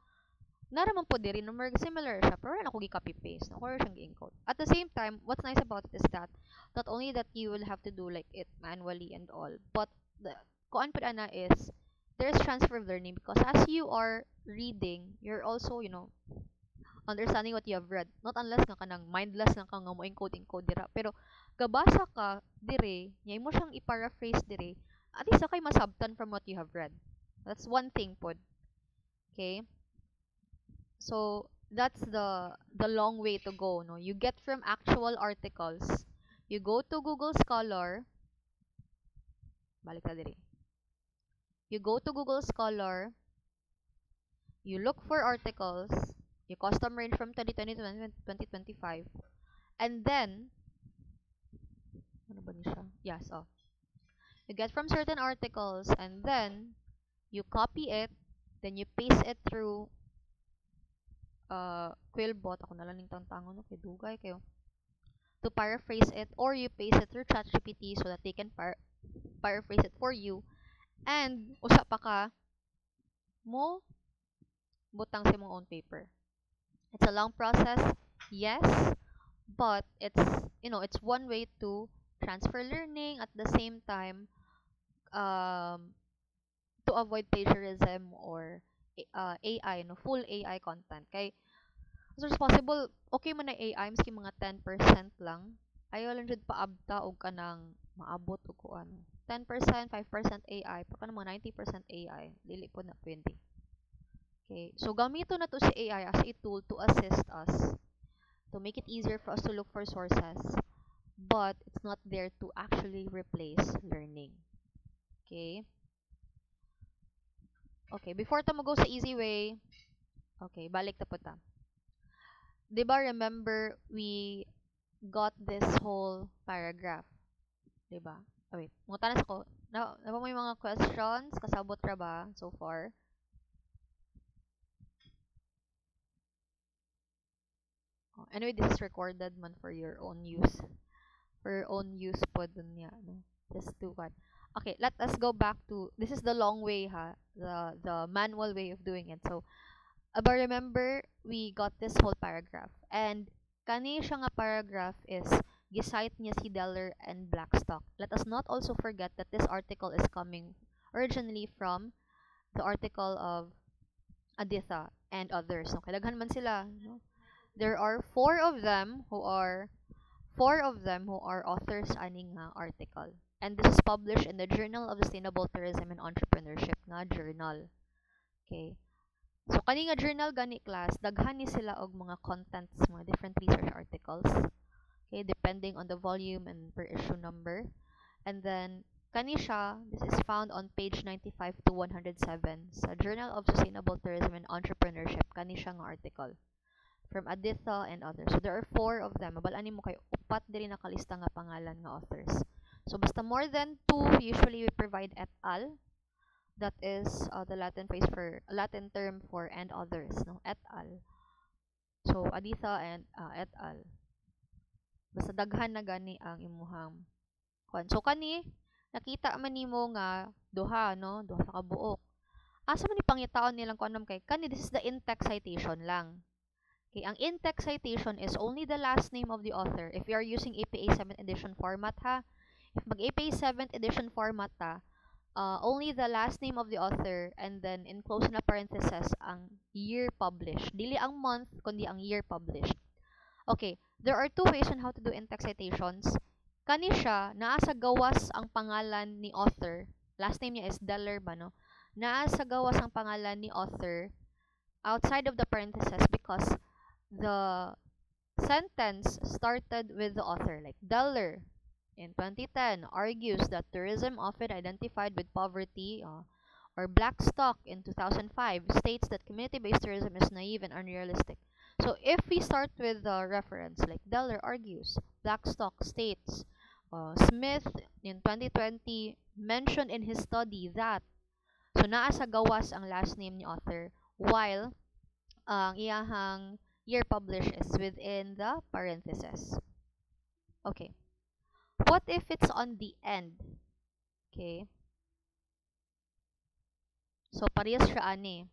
naraman po diri no more similar siya pero wala ako gi-copy paste, no? Ako ra siyang gi-encode. At the same time, what's nice about it is that not only that you will have to do like it manually and all, but the kuan pud ana is there's transfer of learning because as you are reading, you're also, understanding what you have read. Not unless nga kanang mindless lang ka nga mo encode dira. Pero gabasa ka dire, nya mo siyang i-paraphrase dire, at least kay masabtan from what you have read. That's one thing pod. Okay? So that's the long way to go, no? You get from actual articles. You go to Google Scholar. Balik ka dire. You go to Google Scholar. You look for articles. You custom range from 2020 to 2025. And then, ano ba ni siya? Yes, oh. You get from certain articles and then you copy it, then you paste it through Quillbot. Ako na lang ning tantangon no kay dugay kayo. To paraphrase it, or you paste it through ChatGPT so that they can paraphrase it for you. And usa pa ka mo butang sa imong own paper. It's a long process, yes, but it's one way to transfer learning at the same time to avoid plagiarism or AI, no, full AI content. Kay as much as possible, okay man na AI, miski mga 10% lang. Ayaw lang jud paabta og kanang maabot og kuan. 10%, 5% AI, pa kanang mga 90% AI, dili po na pwede. Okay, so gamito na to si AI as a tool to assist us, to make it easier for us to look for sources, but it's not there to actually replace learning. Okay? Okay, before ta go sa easy way, okay, balik ta po ta. Diba remember we got this whole paragraph? Diba? Oh, wait, mga tanas ko. Na ba may mga questions? Kasabot ra ba so far? Anyway, this is recorded man for your own use. For your own use po dun niya, no? Just do what? Okay, let us go back to, this is the long way, ha? The manual way of doing it. So, but remember, we got this whole paragraph. And, kani siya nga paragraph is, gisite niya si Deller and Blackstock. Let us not also forget that this article is coming originally from the article of Aditha and others. No? Kailangan man sila, no? There are four of them who are authors aning article. And this is published in the Journal of Sustainable Tourism and Entrepreneurship nga journal. Okay. So kani nga journal gani class, daghan ni sila og mga contents, mga different research articles. Okay, depending on the volume and per issue number. And then kani siya, this is found on page 95 to 107 sa Journal of Sustainable Tourism and Entrepreneurship. Kani siya nga article from Aditha and others. So there are four of them. Mabalaan mo kay upat diri nakalista nga pangalan nga authors. So basta more than two, usually we provide et al. That is the Latin term for and others, no? Et al. So Aditha and et al. Basta daghan na gani ang imuhang kon. So kani nakita man nimo nga duha, no? Duha sa kabuok. Asa man ni pangitaon nilang kunom kay kani, this is the in-text citation lang. Okay, ang in-text citation is only the last name of the author. If you are using APA 7th edition format, ha? If mag-APA 7th edition format ta, only the last name of the author and then in close na parentheses ang year published. Dili ang month, kundi ang year published. Okay, there are two ways on how to do in-text citations. Kani siya, naa sa gawas ang pangalan ni author. Last name niya is Deller ba, no? Naa sa gawas ang pangalan ni author outside of the parentheses because the sentence started with the author, like Deller in 2010 argues that tourism often identified with poverty, or Blackstock in 2005 states that community-based tourism is naive and unrealistic. So if we start with the reference, like Deller argues, Blackstock states, Smith in 2020 mentioned in his study that, so naa sa gawas ang last name ni author, while ang iyahang year published is within the parentheses. Okay. What if it's on the end? Okay. So, parehas siya ani.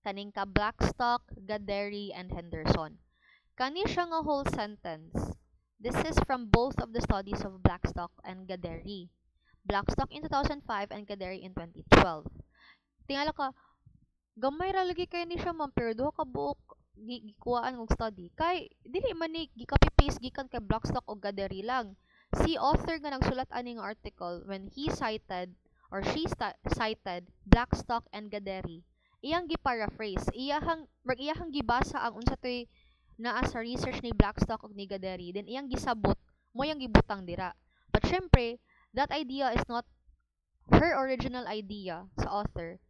Kaning ka Blackstock, Gaderi, and Henderson. Kani siya nga whole sentence. This is from both of the studies of Blackstock and Gaderi. Blackstock in 2005 and Gaderi in 2012. tingala ka, gamay ra lagi kay ni siya ma'am, pero duha ka buok gikuhaan og study. Kay, dili man ni gi-copy paste gikan kay Blockstock o Gaderi lang. Si author nga nagsulat aning article when he cited or cited Blackstock and Gaderi, iyang gi-paraphrase, iyahang gibasa ang unsa toy naa sa research ni Blackstock ug ni Gaderi, then iyang gisabot mo yang gibutang dira. But syempre, that idea is not her original idea sa author.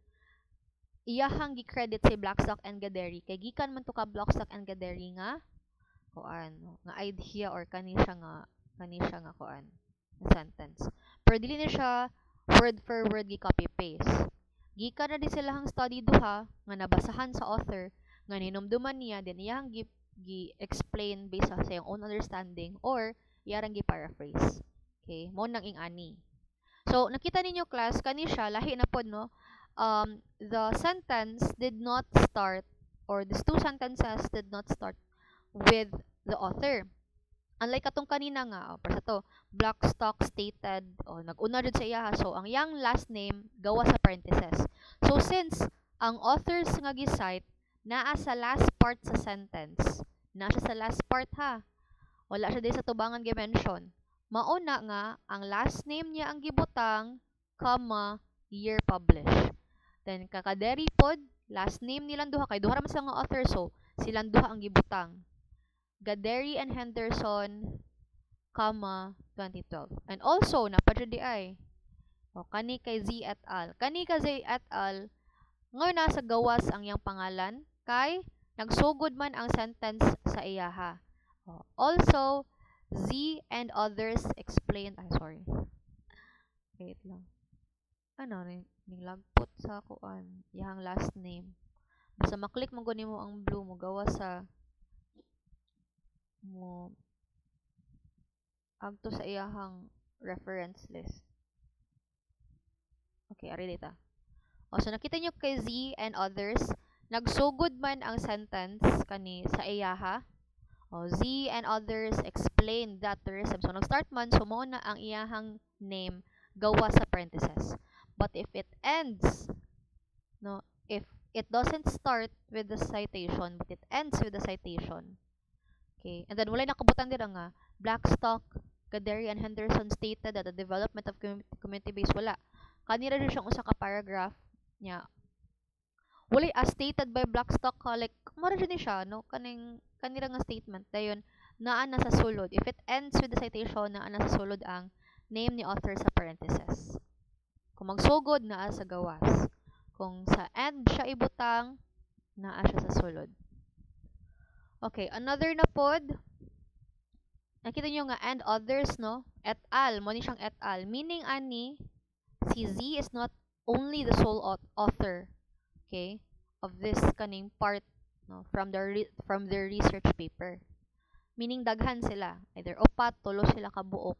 Iyahang gi-credit si Blackstock and Gaderi kay gikan man to ka Blackstock and Gaderi nga kuan nga idea or kani siya nga kuan sentence. Pero dili ni siya word for word gi-copy paste. Gikan na di silahang study duha nga nabasahan sa author nga hinumduman niya then iyang gi-explain based sa iyang own understanding or iyang gi-paraphrase. Okay, mo nang ing-ani. So nakita ninyo class kani siya lahi na pod no. The sentence did not start or these two sentences did not start with the author. Unlike katong kanina nga, para sa to, Blackstock stated, nag-una jud sa iya, so ang yang last name gawa sa parentheses. So since ang authors nga gi-cite naa sa last part sa sentence, naa siya sa last part ha. Wala siya di sa tubangan gi-mention. Mauna nga ang last name niya ang gibutang, comma, year published. Then kakaderi pod, last name nilang duha kay duha ra man sila nga author so silang duha ang gibutang. Gaderi and Henderson, 2012. And also napadyo di ay kani kay Z et al. Kani kay Z et al. Ngayon nasa gawas ang iyang pangalan kay nagsugod man ang sentence sa iyaha. Also Z and others explained. Sorry. Wait lang. Ano ning lagpot sa kuan iyang last name. Basta maklik mo guni mo ang blue mo gawa sa mo agto sa iyahang reference list. Okay, ari dita. So nakita nyo kay Z and others, nagsugod man ang sentence kani sa iyaha. Z and others explained that tourism. So nag-start man, so mo na ang iyahang name gawa sa parentheses. But if it ends, no, if it doesn't start with the citation, but it ends with the citation, okay, and then walay nakabutan dira nga, Blackstock, Gaderi, and Henderson stated that the development of community base wala. Kanira rin siyang usa ka paragraph niya. Walay as stated by Blackstock, like, mara ni siya, no, kanira nga statement, dayon, naa na sa sulod. If it ends with the citation, naa na sa sulod ang name ni author sa parentheses. Kung magsugod, naa sa gawas. Kung sa end siya ibutang, naa siya sa sulod. Okay, another na pod. Nakita nyo nga, and others, no? Et al. Mo ni siyang et al. Meaning, ani, si Z is not only the sole author, okay, of this kaning part, no, from their research paper. Meaning, daghan sila. Either upat, tulo sila kabuok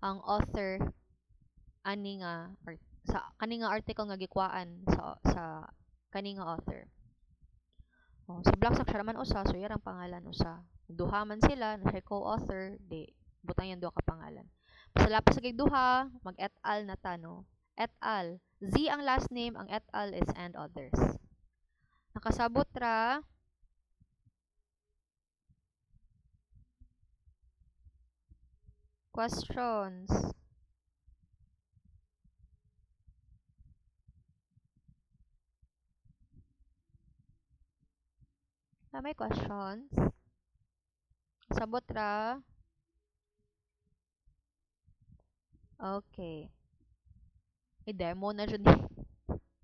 ang author ani nga or sa kani nga article nga gikwaan sa kani nga author. Si Blackstock siya naman usa, so yarang pangalan usa. Duha man sila, na siya co-author, di butang yan duha ka pangalan. Pasalapas sa duha, mag et al na tano. Et al. Z ang last name, ang et al is and others. Nakasabot ra. Questions. May questions? Sabot ra. Okay. I-demo na dyan.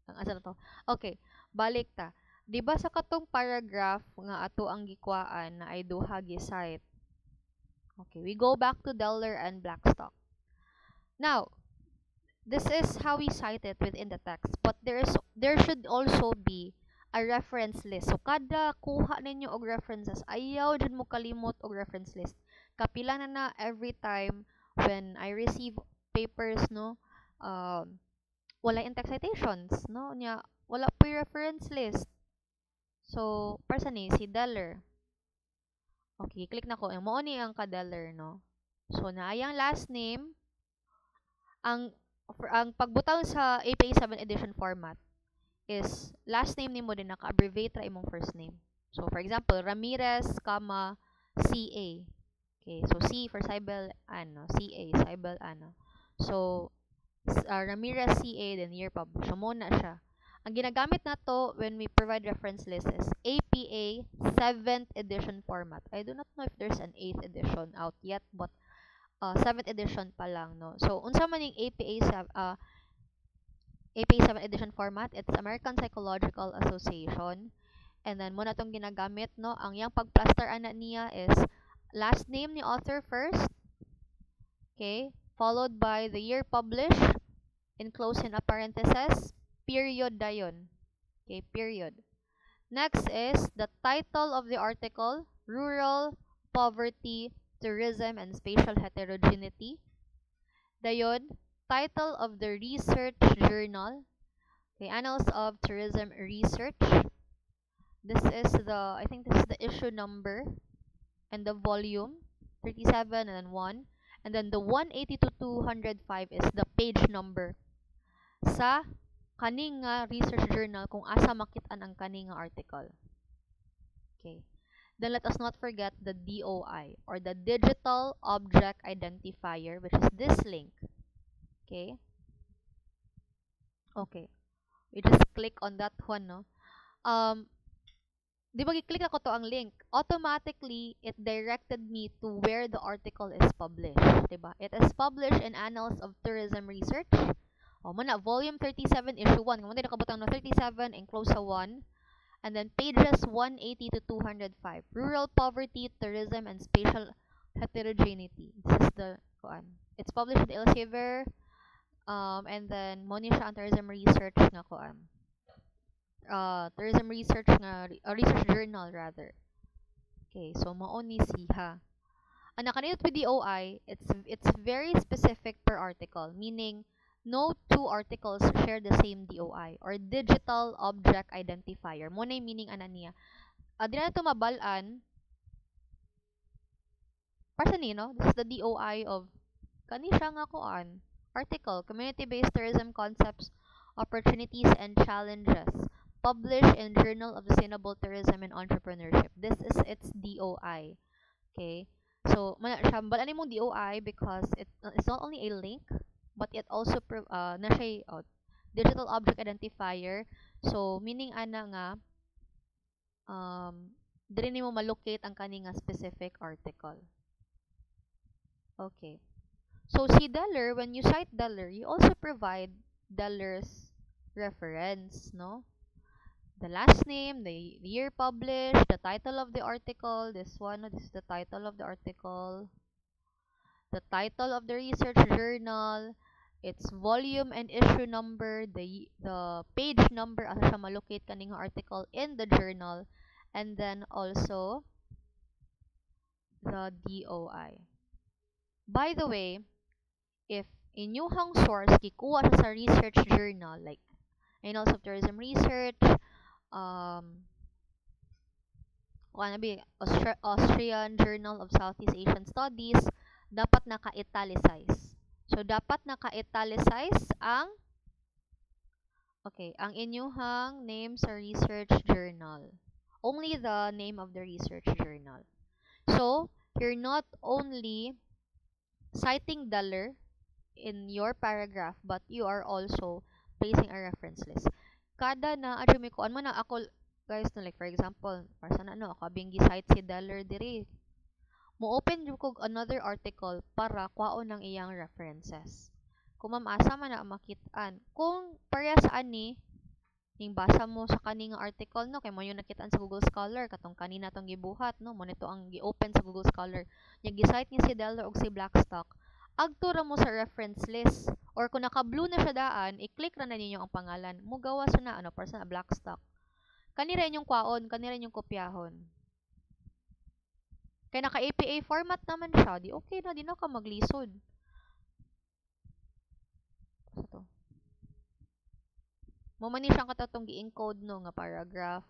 Ang asa na to. Okay. Balik ta. Diba sa katong paragraph nga ato ang gikwaan na ay duha gi-cite. Okay. We go back to Deller and Blackstock. Now, this is how we cite it within the text. But there should also be a reference list. So, kada kuha ninyo og references, ayaw dyan mo kalimot og reference list. Kapila na every time when I receive papers, no, wala in text citations, no, nya, wala po reference list. So, person ni, si Deller. Okay, click na ko. Mao ni ang ka-Deller, no. So, naayang last name, ang pagbutang sa APA 7 edition format, is last name nimo din naka-abbreviate ra imong first name. So for example, Ramirez, comma, CA. Okay, so C for Cybel ano, CA, Cybel ano. So Ramirez CA, then year published. So muna siya. Ang ginagamit na to when we provide reference list is APA 7th edition format. I do not know if there's an 8th edition out yet, but 7th edition pa lang, no? So, unsa man yung APA 7th edition format? It's American Psychological Association. And then, muna tong ginagamit, no? Ang yung pag-plaster ana niya is last name ni author first, okay? Followed by the year published, enclosed in a parenthesis, period dayon. Okay, period. Next is the title of the article, Rural Poverty, Tourism, and Spatial Heterogeneity. Dayon, title of the research journal, okay, Annals of Tourism Research. This is I think this is the issue number and the volume, 37 and then 1. And then the 180 to 205 is the page number sa kaning nga research journal kung asa makitaan ang kaning nga article. Okay. Then let us not forget the DOI or the Digital Object Identifier, which is this link. Okay. Okay. We just click on that one, no? Di ba gi-click ako to ang link, automatically it directed me to where the article is published, diba? It is published in Annals of Tourism Research. O muna, volume 37, issue 1. Kung hindi nakabutang no 37, enclosed sa 1. And then pages 180 to 205. Rural Poverty, Tourism, and Spatial Heterogeneity. This is the kuan. It's published in Elsevier. And then Monisha and Tourism Research nga kuan. Tourism Research nga research journal rather. Okay, so mao ni siha. Ang nakanindot with DOI, it's very specific per article, meaning no two articles share the same DOI or Digital Object Identifier. Mo na meaning ana niya. Di na ito mabalaan. Para sa nino, this is the DOI of kani siya nga kuan. Article, Community-Based Tourism Concepts, Opportunities and Challenges, published in Journal of Sustainable Tourism and Entrepreneurship. This is its DOI. Okay? So, balaan mong DOI because it's not only a link, but it also na siya digital object identifier. So, meaning ana nga dili nimo malocate ang kani nga specific article. Okay. So, si Deller, when you cite Deller, you also provide Deller's reference, no? The last name, the year published, the title of the article, this is the title of the article, the title of the research journal, its volume and issue number, the page number asa siya malocate kaning article in the journal, and then also the DOI. By the way, if inyuhang source gikuha siya sa research journal like Annals of Tourism Research, Austrian Journal of Southeast Asian Studies, dapat naka-italicize. So, dapat naka-italicize ang inyuhang name sa research journal. Only the name of the research journal. So, you're not only citing Deller in your paragraph, but you are also placing a reference list. Kada na adyo mi kuan man na ako guys no, like for example para sana no ako bing gi-cite si Deller diri mo open jud kog another article para kwaon ang iyang references. Kung mamasa man na makit-an kung pareha sa ani ning basa mo sa kaning article no kay mo yung nakita sa Google Scholar katong kanina tong gibuhat no mo nito ang gi-open sa Google Scholar nya gi-cite ni si Deller og si Blackstock agtura mo sa reference list or kung naka-blue na siya daan i-click ra na ninyo ang pangalan mo gawa sa na ano para sa Blackstock kani ra inyong kwaon kani ra inyong kopyahon kay naka APA format naman siya di okay na di na ka maglisod sa to mo man ni siyang katatong gi-encode no nga paragraph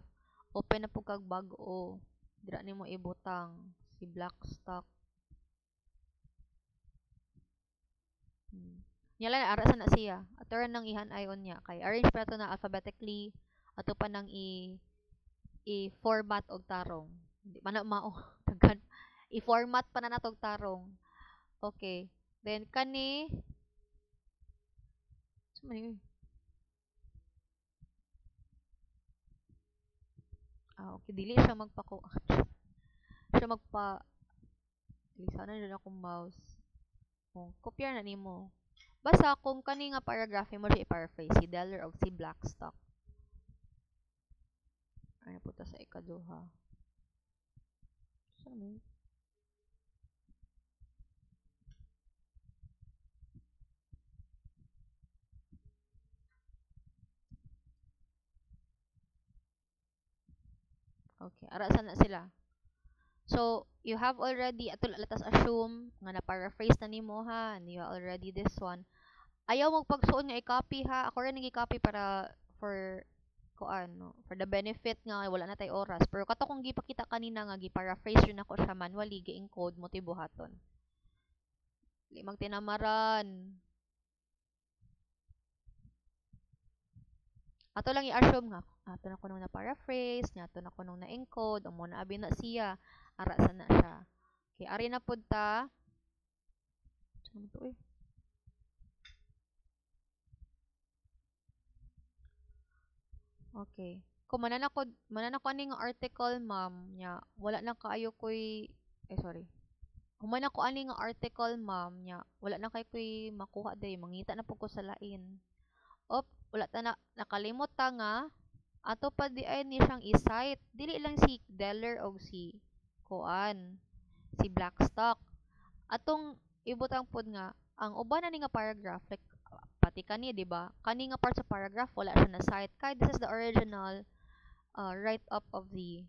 open na pug kag bag-o dira nimo ibutang si Blackstock Nya lang ara sa na siya. Aturan nang ihan ayon niya kay arrange pa to na alphabetically ato pa nang i-format og tarong. Di man na mao daghan i-format pa na natog tarong. Okay. Then kani sa man yun? Okay, dili siya magpako. Siya magpa dili sana dyan akong mouse. Oh, kopya na nimo. Basta kung kani nga paragraph mo siya i-paraphrase si Deller og si Blackstock. Ano po ta sa ikaduha? Saan yun? Okay, ara sana sila. So, you have already, ato latas assume, nga na-paraphrase na nimo ha, and you already this one. Ayaw mong pagsuon nga i-copy ha. Ako rin nag-copy para, for, kuan, no, for the benefit nga, wala na tay oras. Pero kato kung gipakita kanina nga, gi-paraphrase yun ako siya manually, gi-encode mo tibuhaton. Limang tinamaran. Ato lang i-assume nga, ato na ko nung na-paraphrase, ato na ko nung na-encode, o muna abi na siya, ara sana siya. Okay, ari na pud ta. Saan to eh? Okay. Kung mananako ani nga article, ma'am, nya wala na kaayo koy sorry. Kung manako ani nga article, ma'am, nya wala na kay koy makuha day, mangita na pud ko sa lain. Op, wala ta na nakalimot ta nga ato pa di ay ni siyang i-cite. Dili lang si Deller og si Kuan, si Blackstock. Atong ibutang pod nga ang uban na ni nga paragraph like pati kani di ba? Kani nga part sa paragraph wala siya na cite kay this is the original write up of the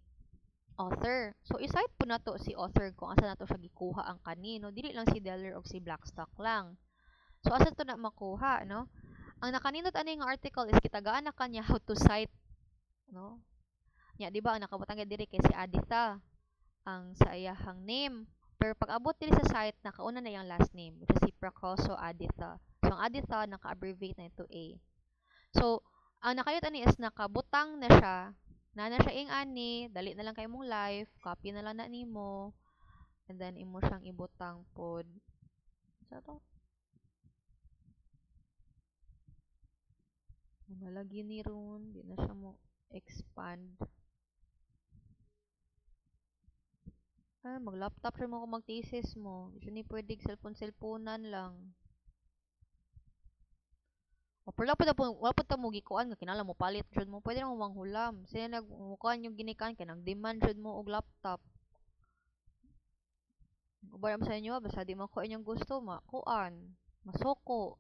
author. So i-cite po nato si author kung asa nato siya gikuha ang kani no. Dili lang si Deller og si Blackstock lang. So asa to na makuha no? Ang nakaninot ani nga article is kitagaan na kanya how to cite no. Nya di ba ang nakabutang diri kay si Aditha ang sa iyahang name. Pero pag abot diri sa site nakauna na yung last name which is si Prakoso Aditha. So ang Aditha naka-abbreviate na ito A. So ang nakayot ani is nakabutang na siya. Na siya ing ani, dali na lang kay mong live, copy na lang na nimo. And then imo siyang ibutang pod. Sa to? Malagi ni ron, di na siya mo expand. Mag-laptop rin mo kung mag-thesis mo. Gusto ni pwedeng cellphone-cellphonean lang. O, pero wala pa ta mo gikuan nga kinala mo palit jud mo. Pwede na mo manghulam. Sila nagmukuan yung ginikan kay nag-demand jud mo og laptop. Ubaram sa inyo, basta di man ko inyong gusto, makuan, masoko.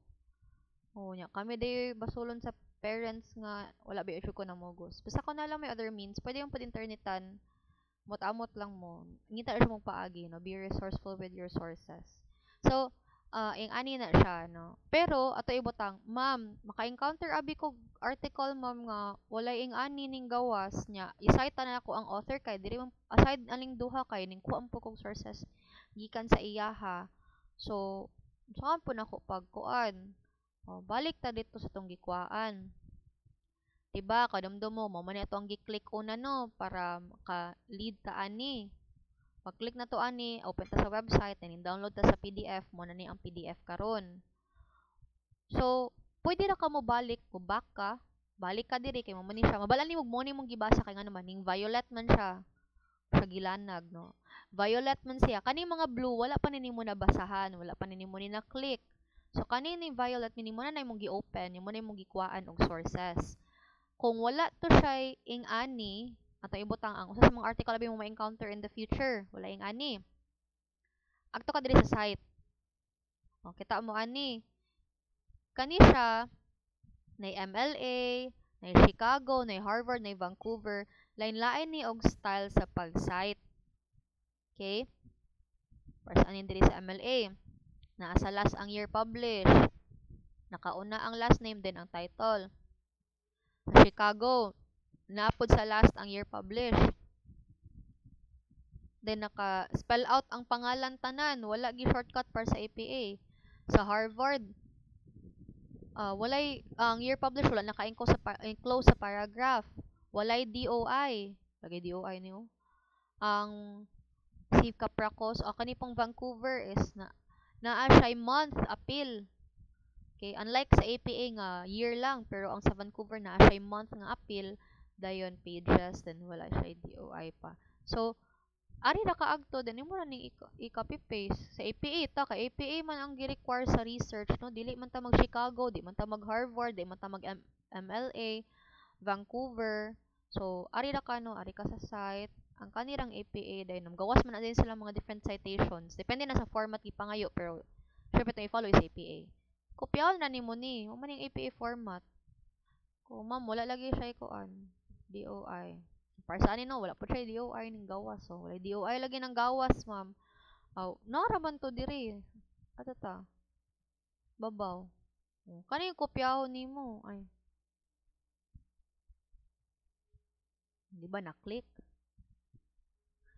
O, nya kami day basulon sa parents nga wala ba issue ko na mogos. Basta ko na lang may other means, pwede yung internetan mot-amot lang mo. Ngita siya mong paagi, no? Be resourceful with your sources. So, ing ani na siya, no? Pero, ato ibutang, ma'am, maka-encounter abi ko article, ma'am, nga, wala ing ani ning gawas niya. I-cite na ako ang author kay, diri man, aside aling duha kay, ning kuha po kong sources, gikan sa iyaha. So, saan po na ko pagkuan? O, balik ta dito sa tong gikuan. Diba, kadamdam mo man ito ang gi-click una no para maka-lead ta ani. Pag-click na to ani, open ta sa website, then download ta sa PDF mo na ni ang PDF karon. So, pwede ra ka mo balik, go back ka, balik ka diri kay mo ni siya. Mabalan ni mo ni mong gibasa kay nga naman ning violet man siya. Sa gilanag no. Violet man siya. Kani mga blue wala pa nimo nabasahan, wala pa nimo ni na-click. So kani ni violet nimo na imong gi-open, nimo na imong gikuhaan og sources. Kung wala to siya ing ani, ato ibutang ang usa sa mga article abi mo ma-encounter in the future, wala ing ani. Agto ka diri sa site. O, kita mo ani. Kani siya na MLA, na Chicago, na Harvard, na Vancouver, lain-lain ni og style sa pag-site. Okay? Para sa anin diri sa MLA. Naa sa last ang year published. Nakauna ang last name din ang title. Sa Chicago, naapod sa last ang year published. Then naka-spell out ang pangalan tanan, wala gi shortcut para sa APA. Sa Harvard, Walay ang year published wala naka-enclose enclose sa paragraph. Walay DOI. Lagay DOI niyo. Ang si Capracos o kani pong Vancouver is naa siya month appeal. Okay, unlike sa APA nga year lang pero ang sa Vancouver naa siya month nga appeal dayon pages then wala siya DOI pa. So ari ra kaagto then imo ra ning i-copy paste sa APA ta kay APA man ang gi-require sa research no dili man ta mag Chicago, di man ta mag Harvard, di man ta mag MLA, Vancouver. So ari ra ka no, ari ka sa site ang kanirang APA dahil gawas man na din sila mga different citations depende na sa format ipangayo pero syempre to i-follow is APA. Kopyaon na nimo ni mo man yung APA format. Kung ma'am wala lagi siya ikuan DOI. Para sa anin no, wala po siya DOI ng gawas. So, wala DOI lagi ng gawas, ma'am. Aw, naraman to diri. Ato ta. Babaw. Kani yung kopyahon nimo? Ay. Di ba na-click?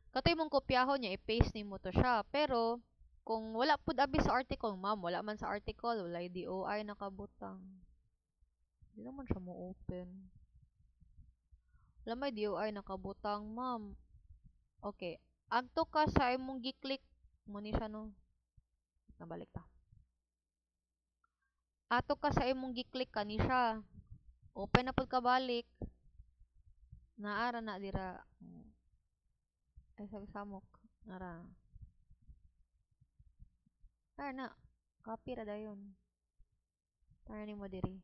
Katoy mong kopyahon niya, i-paste nimo to siya. Pero, kung wala pud abi sa article, ma'am, wala man sa article, wala DOI nakabutang. Di naman siya mo open. Wala may DOI nakabutang, ma'am. Okay. Agto ka sa imong gi-click mo ni siya no. Nabalik ta. Ato ka sa imong gi-click kani siya. Open na pud ka balik. Naara na dira. Ay sabi samok. Nara. Ara na. Copy ra dayon. Tara ni mo diri.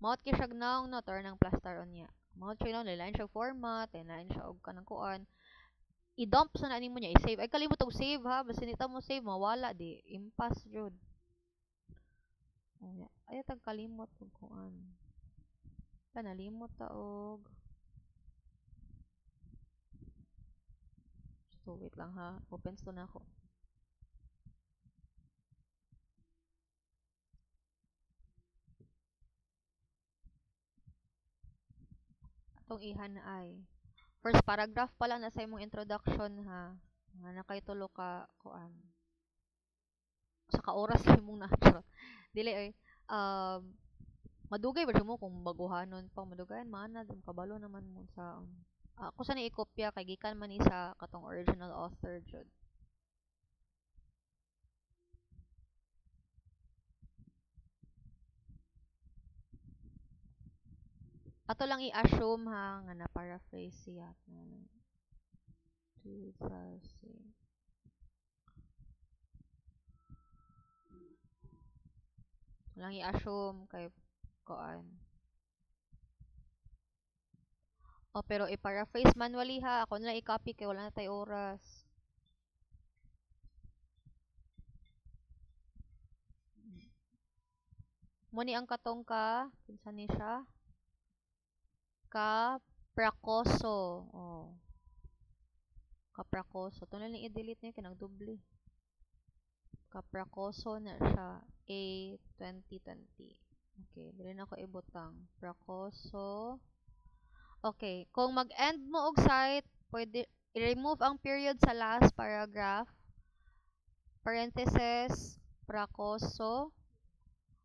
Maot ki siya gnaong no, tor ng plaster on niya. Maot siya no, lain siya format, lain siya og kanang kuan. I-dump sa na nimo niya, i-save. Ay kalimot og save ha, basta nita mo save mawala di. Impasse jud. Ay tag kalimot og kuan. Nalimot ta og so wait lang ha, open to na ako. Atong ihan na ay first paragraph pa lang na sa imong introduction ha. Nga nakay tulo ka kuan. Sa ka oras imong na. Dili ay madugay ba siya mo kung baguhanon pang madugayan mana dum kabalo naman mo sa ako sa ni ikopya kay gikan man ni sa katong original author jud. Ato lang i-assume ha nga na paraphrase siya. Lang i-assume kay koan. O pero i-paraphrase manually ha. Ako na lang i-copy kay wala na tay oras. Muni ang katong ka, kinsa ni siya? Capracoso. Oh. Capracoso. Ito na lang i-delete niya kinag-dubli. Capracoso na siya. A 2020. Okay, dili na ako ibutang. Pracoso. Okay, kung mag-end mo og site, pwede i-remove ang period sa last paragraph. Parenthesis, Pracoso.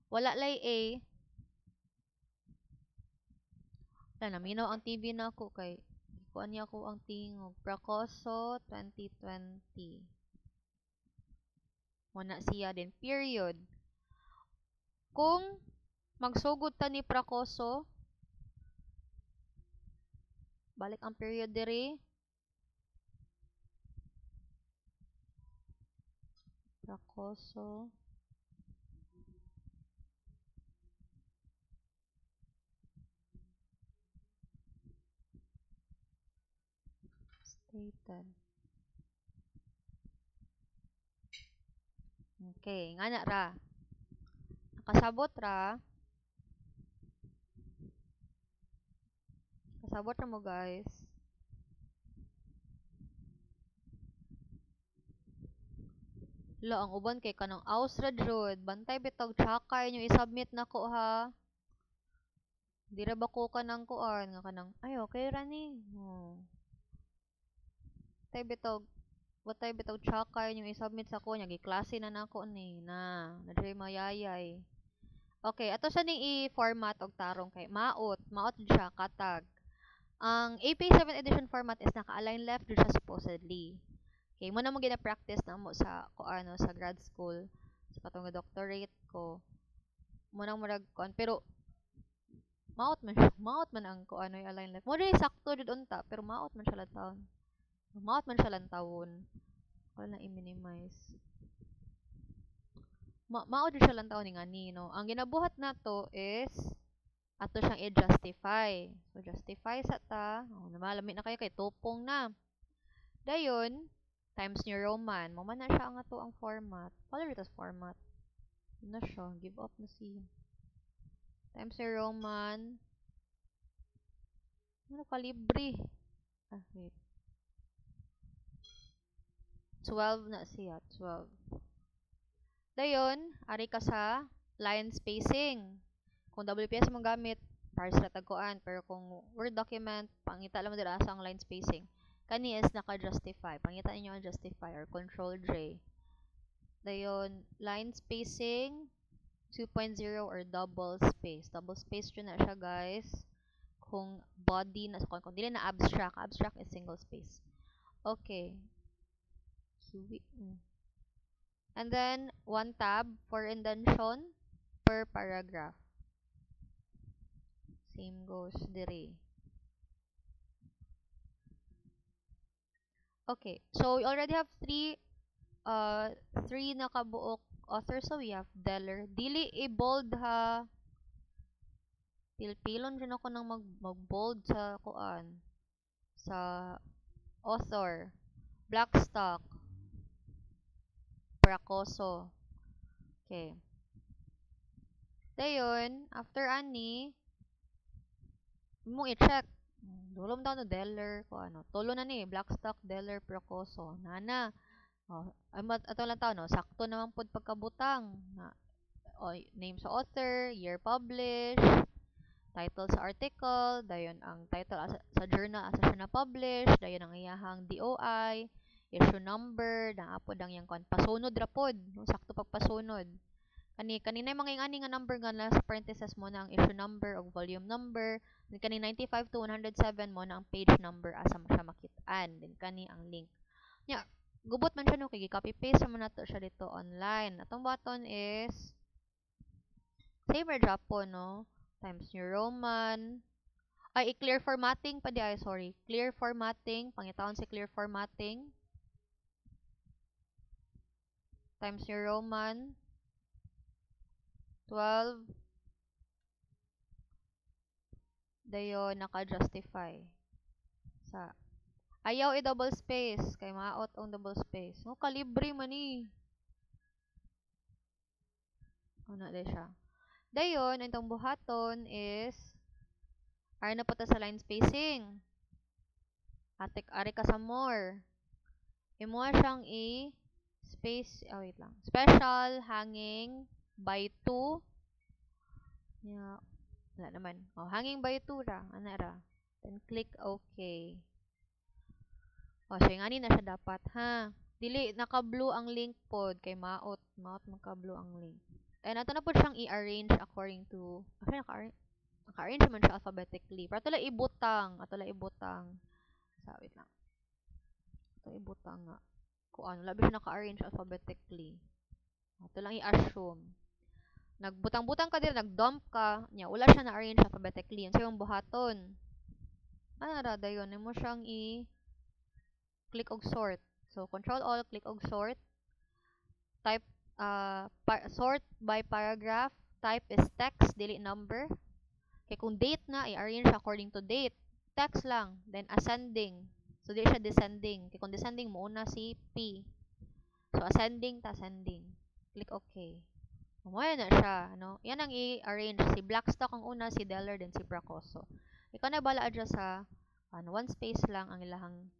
Wala lay A. Wala, naminaw ang TV na ako kay kuan niya ako ang tingog. Pracoso 2020. Wala siya din. Period. Kung magsugod ta ni Pracoso, balik ang period diri. Pracoso. Stated. Okay, nga na ra. Nakasabot ra. Kasabot ra mo guys. Lo, ang uban kay kanang ausra jud. Bantay bitog tsakay nyo i-submit nako ha. Di ra ba ko kanang kuan nga kanang ay okay ra ni. Tay bitog watay bitog tsakay nyo i-submit sa ko nya giklase na nako ni na diri mayayay. Okay, ato sa ning i-format og tarong kay maot jud siya katag. Ang AP7 edition format is naka-align left jud siya supposedly. Okay, mo na mo gina-practice na mo sa ano sa grad school sa katong doctorate ko. Mo nang murag kuan pero maot man ang kuan ay align left. Mo dili sakto jud unta pero maot man siya lantawon. Maot man siya lantawon. Wala na i-minimize. Mao jud siya lantawon ni ngani no. Ang ginabuhat nato is ato siyang i-justify. So, justify sa ta. Oh, namalami na kayo kay tupong na. Dayon, times New Roman. Mo man na siya ang ato ang format. Follow ito format. Yun na siya. Give up na siya. Times New Roman. Ano kalibre? Ah, wait. 12 na siya. 12. Dayon, ari ka sa line spacing. Kung WPS mong gamit, para sa tagkuan. Pero kung Word document, pangita lang mo dila sa ang line spacing. Kani is naka-justify. Pangita ninyo ang justify or control J. Dayon, line spacing 2.0 or double space. Double space yun na siya, guys. Kung body na, kung dili na abstract. Abstract is single space. Okay. And then, one tab for indentation per paragraph. Same goes dire. Okay. So, we already have three nakabuok authors. So, we have Deller. Dili i-bold ha. Pilpilon rin ako ng mag-bold sa kuan. Sa author. Blackstock. Pracoso. Okay. Dayon, after ani, mong i-check. Dulom daw no Deller ko ano. Tulo na ni Blackstock, Deller, Pracoso. Nana. Oh, ato lang tao no. Sakto naman pud pagkabutang na name sa author, year published, title sa article, dayon ang title sa journal asa siya na-publish, dayon ang iyahang DOI, issue number, naapod ang yang kon pasunod ra pod, no? Sakto pagpasunod. Kanina mga ingani nga number nga nasa parenthesis mo na ang issue number o volume number, then kani 95 to 107 mo na ang page number asa mo siya makit-an, then kani ang link. Nya, gubot man siya no kay copy paste man nato siya dito online. Atong button is save or drop po, no? Times New Roman. Ay, i-clear formatting pa di ay, sorry. Clear formatting. Pangitawon si clear formatting. Times New Roman. 12. Dayo, naka-justify. Sa ayaw i-double space. Kay maot ang double space. No, kalibre man ni. Ano na siya. Dayon, itong buhaton is are na po ta sa line spacing. Ari ka sa more. Imo siyang space, wait lang. Special hanging by 2. Yeah. Wala naman. Oh, hanging by 2 ra. Ana ra. Then click OK. Oh, so yung ani na siya dapat, ha. Dili naka-blue ang link pod kay maot magka-blue ang link. And ato na po siyang i-arrange according to naka-arrange man siya alphabetically. Pero ato lang ibutang. Sa wait lang. Ato ibutang nga. Kung ano, labi siya naka-arrange alphabetically. Ato lang i-assume. Nagbutang-butang ka din, nag-dump ka, nya wala siya na-arrange alphabetically. Yan sa yung buhaton. Ano rada yun? Mo siyang i-click og sort. So, control all, click og sort. Type, sort by paragraph. Type is text, dili number. Kaya kung date na, i-arrange according to date. Text lang. Then, ascending. So, dili siya descending. Kaya kung descending, muna si P. So, ascending ta ascending. Click OK. Muna na siya. No? Yan ang i-arrange. Si Blackstock ang una, si Deller, then si Pracoso. Ikaw na bala adya sa one space lang ang ilahang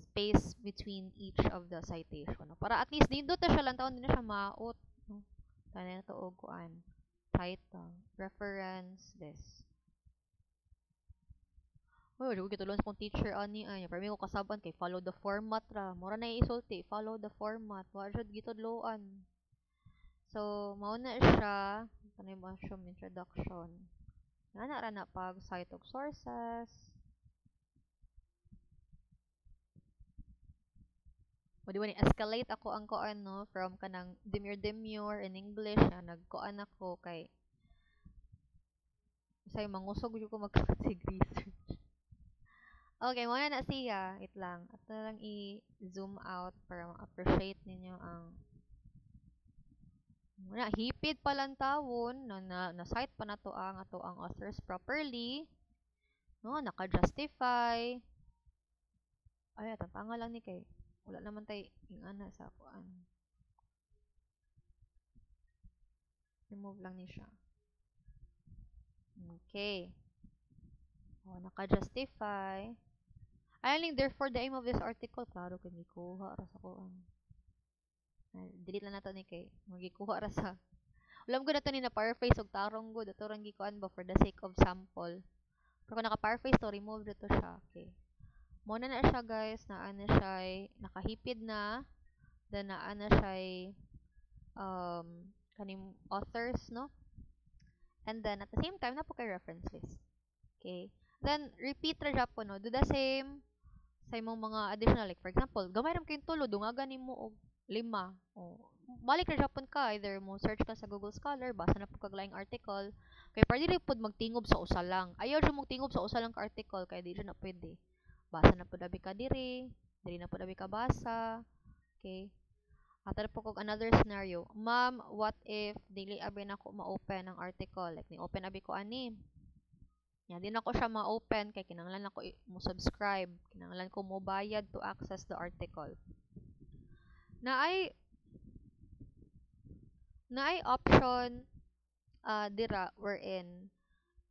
space between each of the citation. No? Para at least dito ta siya lang taon din na siya maot. No? Tanan na to og title, reference, this. Oh, di ko kitulon sa kong teacher ani ay. Para mi ko kasaban kay follow the format ra. Mura na isulti, follow the format. Wa jud gitudloan. So, mao na siya. Kanay mushroom introduction. Nana na pag site of sources. Di ba ni escalate ako ang koan no from kanang demure in English na nagkoan ako kay say mangusog jud ko mag-sig research. Okay, muna na siya. Wait lang. At na lang i-zoom out para ma-appreciate ninyo ang muna hipid palang tawon na site pa na to ang ato ang authors properly. No, naka-justify. Ay, tatanga lang ni kay. Wala naman tay ingana sa kuan. Remove lang ni siya. Okay. Oh, naka-justify. Aling therefore the aim of this article, klaro kay gikuha ra sa kuan. Delete lang nato ni kay. Magikuha ra sa. Alam ko na to ni na paraphrase og tarong good ato rang gikuan ba for the sake of sample. Pero kung naka-paraphrase to, remove dito siya. Okay. Muna na siya guys, naana siya nakahipid na. Then naana siya kaning authors, no? And then at the same time, na po kay reference list. Okay. Then repeat ra jud po no. Do the same sa imong mga additional like for example, gamay ram kayong tulo, dungagan nimo og 5. Oh, balik ra Japon ka, either mo search ka sa Google Scholar, basa na po kag laing article. Kay para dili pud magtingob sa usa lang. Ayaw jud mong tingob sa usa lang ka article kay di jud na pwede. Basa na pud abi ka diri na pud abi ka basa. Okay. Ato po kog another scenario. Ma'am, what if dili abi na ko ma-open ang article? Like ni open abi ko ani. Yan, di na ko siya ma-open kay kinahanglan ako mo subscribe. Kinahanglan ko mo bayad to access the article. Na ay option dira wherein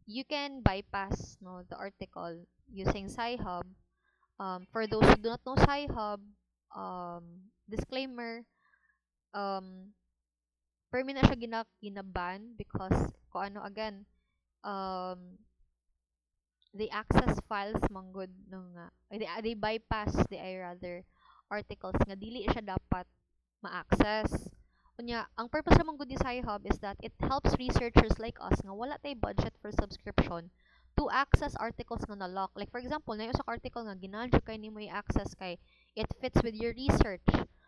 you can bypass no the article using Sci-Hub. For those who do not know Sci-Hub, disclaimer, per na siya ginaban because kung ano again, they access files manggod nung they bypass the rather articles nga dili siya dapat ma-access. Unya, ang purpose naman gud ni Sci-Hub is that it helps researchers like us nga wala tay budget for subscription to access articles nga na-lock. Like for example, na sa article nga ginadyo kay nimo i-access kay it fits with your research.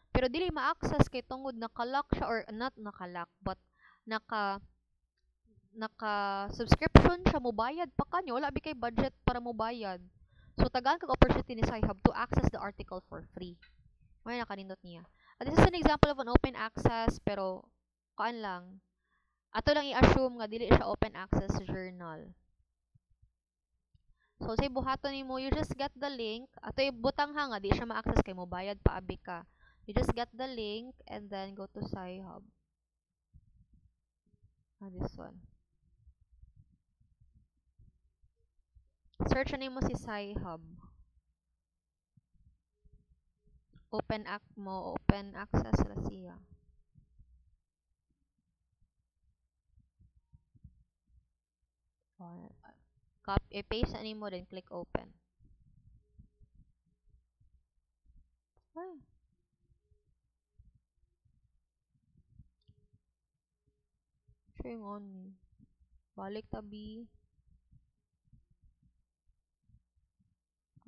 Pero dili ma-access kay tungod naka-lock siya or not naka-lock but naka subscription siya mo bayad pa kanyo wala bi kay budget para mo bayad. So tagaan kag opportunity ni Sci-Hub to access the article for free. May nakanindot niya. This is an example of an open access pero kaan lang ato lang i-assume nga dili siya open access journal. So say buhaton nimo you just get the link ato ibutang ha nga di siya ma-access kay mo bayad pa abi ka. You just get the link and then go to Sci-Hub. This one. Search nimo si Sci-Hub. Open access ra siya. Copy paste nimo then click open. Ay. Showing on. Balik tabi.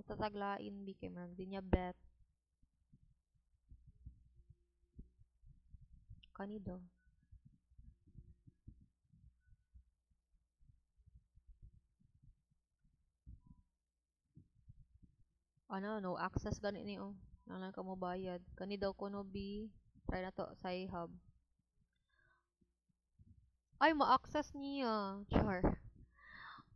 Tataglain bi kay marag di niya bet. Kanido. Ano, no access gani ni oh. Nang ka mo bayad. Kani daw ko no bi. Try na to Sci-Hub. Ay, ma-access niya. Char.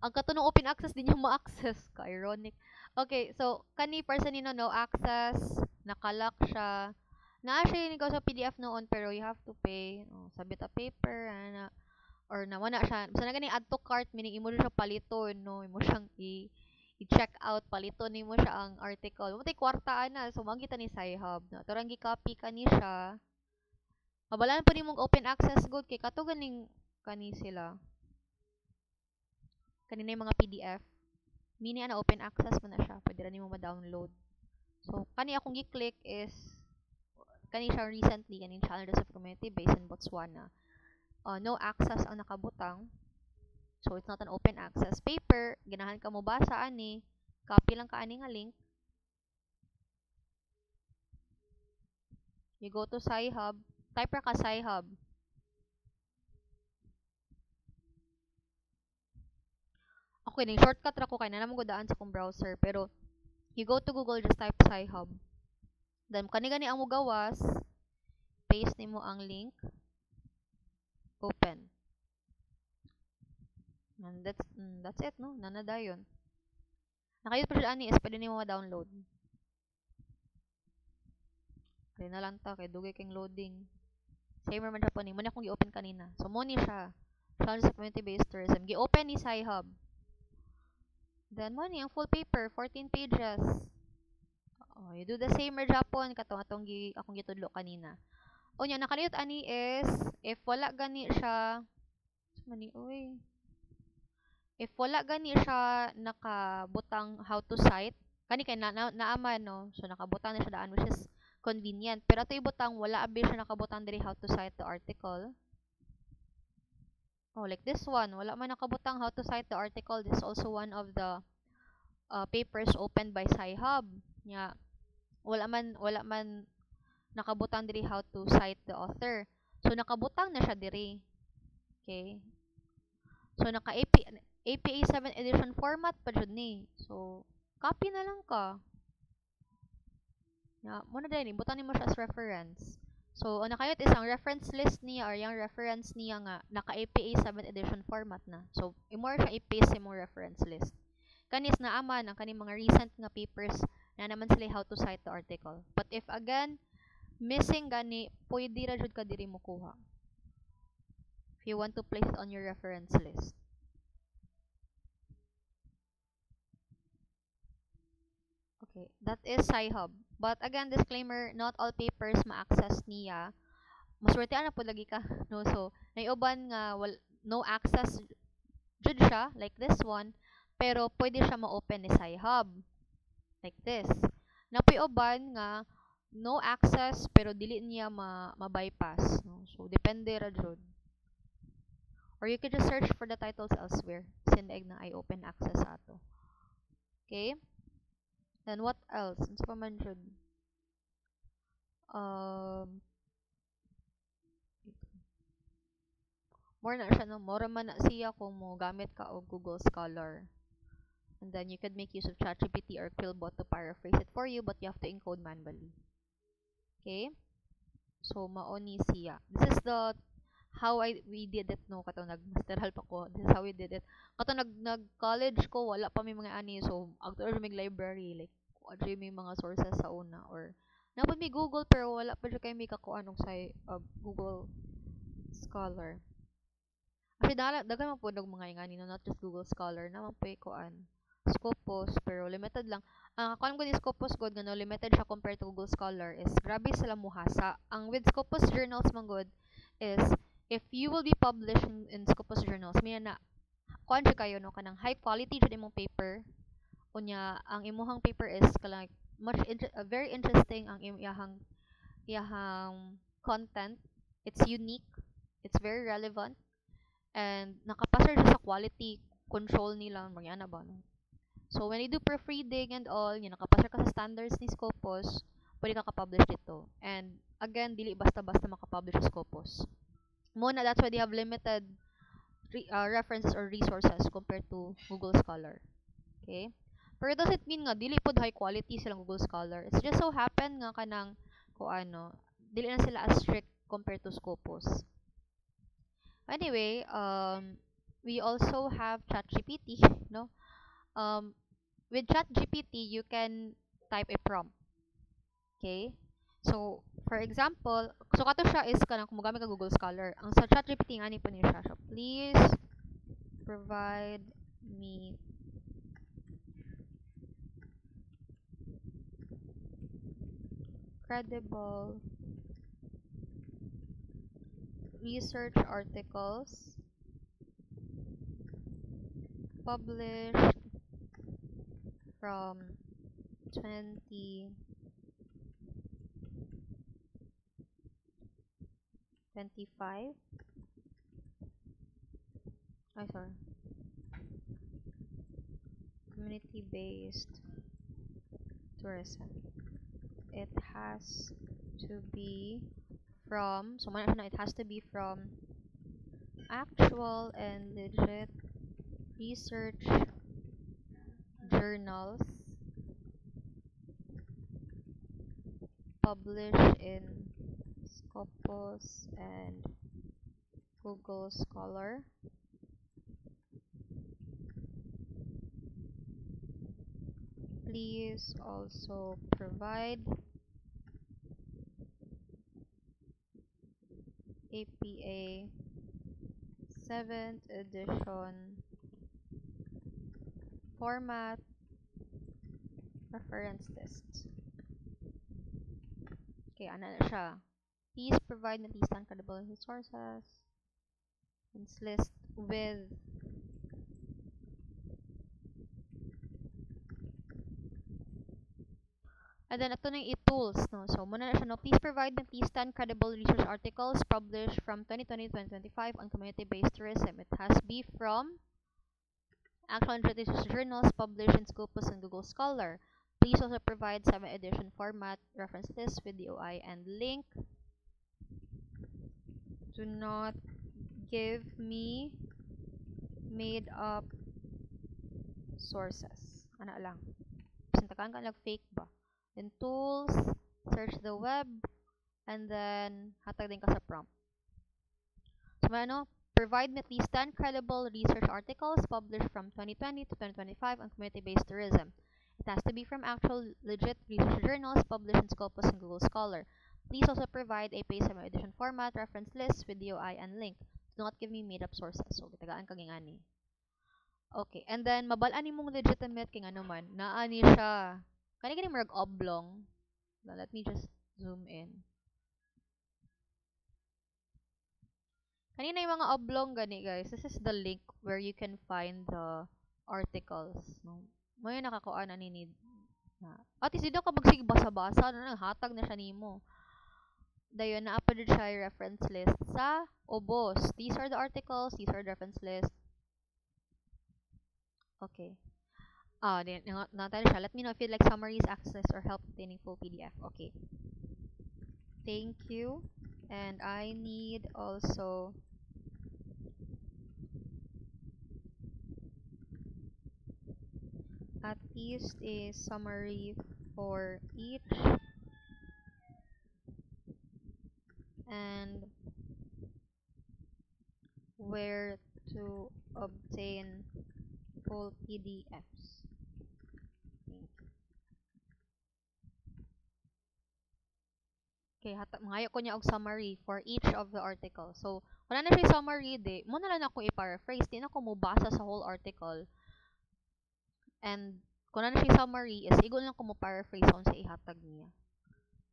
Ang katunong open access din yung ma-access. Ka-ironic. Okay, so, kani person nino no access. Nakalock siya. Na-share ni ko sa PDF noon pero you have to pay. Oh, sabit a paper. Or wala siya. Basta na gani add to cart. Meaning, imo siya paliton. No? Imo siyang i-check out. Paliton nimo siya ang article. Mutay kwartaan na. So, magkita ni Sci-Hub. No? Turang gi-copy kani siya. Mabalaan po nimong open access good. Kay kato ganing kani sila. Kanina yung mga PDF. Mini na open access mo na siya. Pwede rin mo ma-download. So, kani akong gi-click is kani siya recently, kaning Challenges of Community based in Botswana. no access ang nakabutang. So, it's not an open access paper. Ganahan ka mo basa ani. Copy lang ka ani nga link. You go to Sci-Hub. Type ra ka Sci-Hub. Okay, ning shortcut ra ko kay na naman ko daan sa kong browser. Pero, you go to Google, just type Sci-Hub. Then, kani-gani ang mo gawas. Paste nimo ang link. Open. And that's it, no? Nanadayon. Nakayot pa siya ani is pwede nimo ma-download. Kaya na lang ta kay dugay kang loading. Same man siya po ni. Muna akong gi-open kanina. So, mo ni siya. Challenge sa community-based tourism. Gi-open ni Sci-Hub. Then, mo ni ang full paper. 14 pages. Oh, you do the same ra Japon. Katong akong gitudlo kanina. O nya, nakaliyot ani is, if wala gani siya, mani, uy. If wala gani siya nakabutang how to cite, kani kay naaman, no? So, nakabutang na siya daan, which is convenient. Pero ito ibutang, wala abi siya nakabutang diri how to cite the article. Oh, like this one. Wala man nakabutang how to cite the article. This is also one of the papers opened by Sci-Hub. Nya, wala man nakabutang diri how to cite the author. So, nakabutang na siya diri. Okay? So, APA 7 edition format pa dyan ni. So, copy na lang ka. Muna din, butang mo siya as reference. So, ang nakayot isang reference list niya or yung reference niya nga naka-APA 7 edition format na. So, imore siya i-paste mo reference list. Kanis na aman ang kaning mga recent nga papers na naman sila how to cite the article. But if again, missing gani, pwede ra jud ka diri mo kuha. If you want to place it on your reference list. Okay, that is Sci-Hub. But again, disclaimer, not all papers ma-access niya. Maswertean na po lagi ka, no? So, naiuban nga no access jud siya, like this one, pero pwede siya ma-open ni Sci-Hub. Like this. Napoy uban nga no access pero dili niya ma-bypass, no? So, depende ra jud. Or you could just search for the titles elsewhere. Sindaig na ay open access ato. Okay? Then what else? Ano pa man jud? More na siya, no? More man na siya kung mo gamit ka og Google Scholar. And then you could make use of ChatGPT or Quillbot to paraphrase it for you, but you have to encode manually. Okay? So, mao ni siya. This is the how we did it, no? Katong nag-masteral pa ko. This is how we did it. Katong nag-college ko, wala pa may mga ani. So, actually may library. Like, actually may mga sources sa una. Or, napod may Google, pero wala pa siya kayo may kakuan sa Google Scholar. Actually, dagan mo po mga ingani, no? Not just Google Scholar. Naman po kuan Scopus, pero limited lang. Ang kuan ko ni Scopus god nga no, limited siya compared to Google Scholar is grabe sila muhasa. Ang with Scopus journals man god is if you will be publishing in Scopus journals, may na kuan siya kayo no kanang high quality jud imong paper. Unya ang imuhang paper is like very interesting ang iyahang content. It's unique, it's very relevant, and nakapasar siya sa quality control nila mga ana ba no. So, when you do proofreading and all, yun, nakapasar ka sa standards ni Scopus, pwede ka ka-publish dito. And, again, dili basta-basta makapublish sa Scopus. Muna, that's why they have limited references or resources compared to Google Scholar. Okay? Pero it doesn't mean nga, dili pod high quality silang Google Scholar. It's just so happen nga kanang, dili na sila as strict compared to Scopus. Anyway, we also have ChatGPT, no? With ChatGPT, you can type a prompt. Okay? So, for example, so kato siya is kanang kumugamit ka Google Scholar. Ang sa ChatGPT nga ni po niya siya. So, please provide me credible research articles published from 2025 Ay, sorry. Community-based tourism. It has to be from, so it has to be from actual and legit research journals published in Scopus and Google Scholar. Please also provide APA 7th edition format reference lists. Okay, ano na siya? Please provide at least 10 credible resources. List with and then ito na yung tools, no? So, muna na siya, no? Please provide at least 10 credible research articles published from 2020 to 2025 on community-based tourism. It has to be from actual and research journals published in Scopus and Google Scholar. Please also provide 7th edition format, reference list with DOI and link. Do not give me made up sources. Ano lang. Sintakan ka lang fake ba? Then tools, search the web, and then hatag din ka sa prompt. So may ano, provide at least 10 credible research articles published from 2020 to 2025 on community-based tourism. It has to be from actual legit research journals published in Scopus and Google Scholar. Please also provide a page 7 edition format, reference list with DOI and link. Do not give me made-up sources. So, gitagaan ka gingani. Okay, and then mabalaan mong legitimate king ano man, naani siya. Kani marag oblong. Now, let me just zoom in. Kanina yung mga oblong gani guys. This is the link where you can find the articles. No? May nakakuha na ni need. At least dito ka magsige basa-basa na hatag na siya nimo. Dayon na upload siya yung reference list sa OBOS. These are the articles, these are the reference list. Okay. Then natin siya. Let me know if you'd like summaries, access, or help obtaining full PDF. Okay. Thank you. And I need also at least a summary for each and where to obtain full PDFs. Okay, mangayo ko niya og summary for each of the articles. So, wala na siya summary, di, mo na lang ako i-paraphrase, di na ako mubasa sa whole article. And, kung na siya summary, is igol lang ko mo paraphrase kung sa ihatag niya.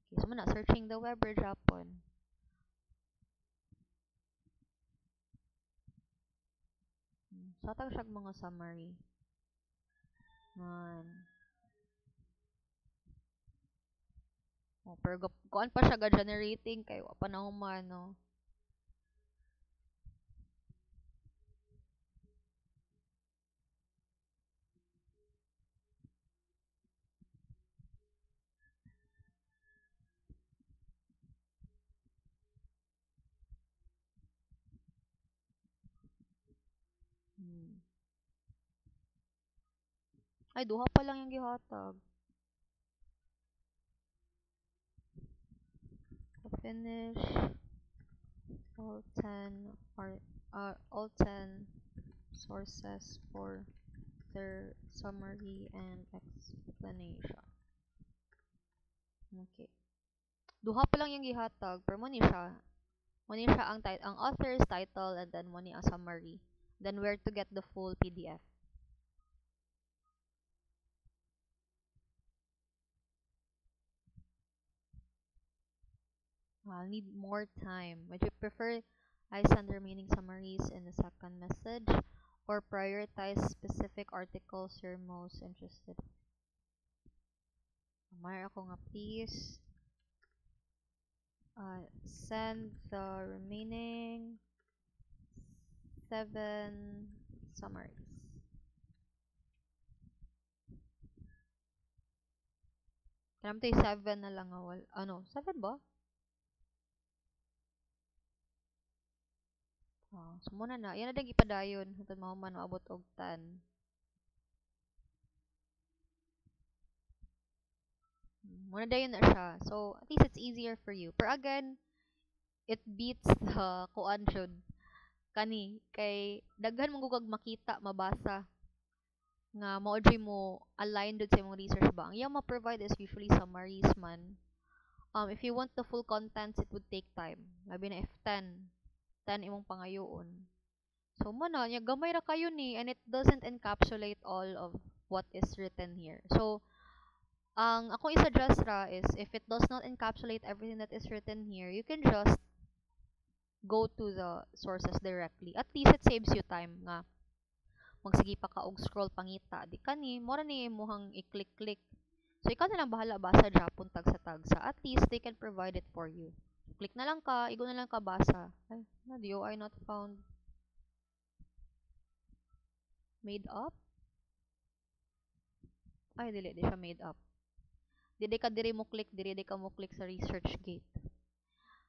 Okay, so muna, searching the web or Japon. So, hatag siya mga summary. Man. Oh, pero kuan pa siya ga-generating kay wa pa na humano. Ay, duha pa lang yung gihatag. Finish all 10 all 10 sources for their summary and explanation. Okay. Duha pa lang yung gihatag, pero mo ni siya. Mo ni siya ang author's title and then mo ni ang summary. Then where to get the full PDF. I'll need more time. Would you prefer I send remaining summaries in the second message or prioritize specific articles you're most interested in? Mara ako nga please. Send the remaining 7 summaries. Kanam to 7 na lang awal. Ano? 7 ba? Oh, so muna na. Yan na din ipadayon. Hantod mahuman maabot og 10. Muna dayon na siya. So, at least it's easier for you. Pero again, it beats the kuan jud kani kay daghan mong gugag makita mabasa nga mao mo align dud sa imong research ba. Ang iyang ma-provide is usually summaries man. If you want the full contents, it would take time. Labi na if 10 imong pangayoon. So mo na, nya gamay ra kayo ni and it doesn't encapsulate all of what is written here. So ang ako i-suggest ra is if it does not encapsulate everything that is written here, you can just go to the sources directly. At least it saves you time nga magsige pa ka og scroll pangita. Di kani mora ni imong i-click-click. So ikaw na lang bahala basa Japon tag sa tagsa. At least they can provide it for you. Click na lang ka, igo na lang ka basa. Ay, na DOI not found. Made up? Ay, dili, di siya made up. Dili ka diri mo click, diri ka mo click sa research gate.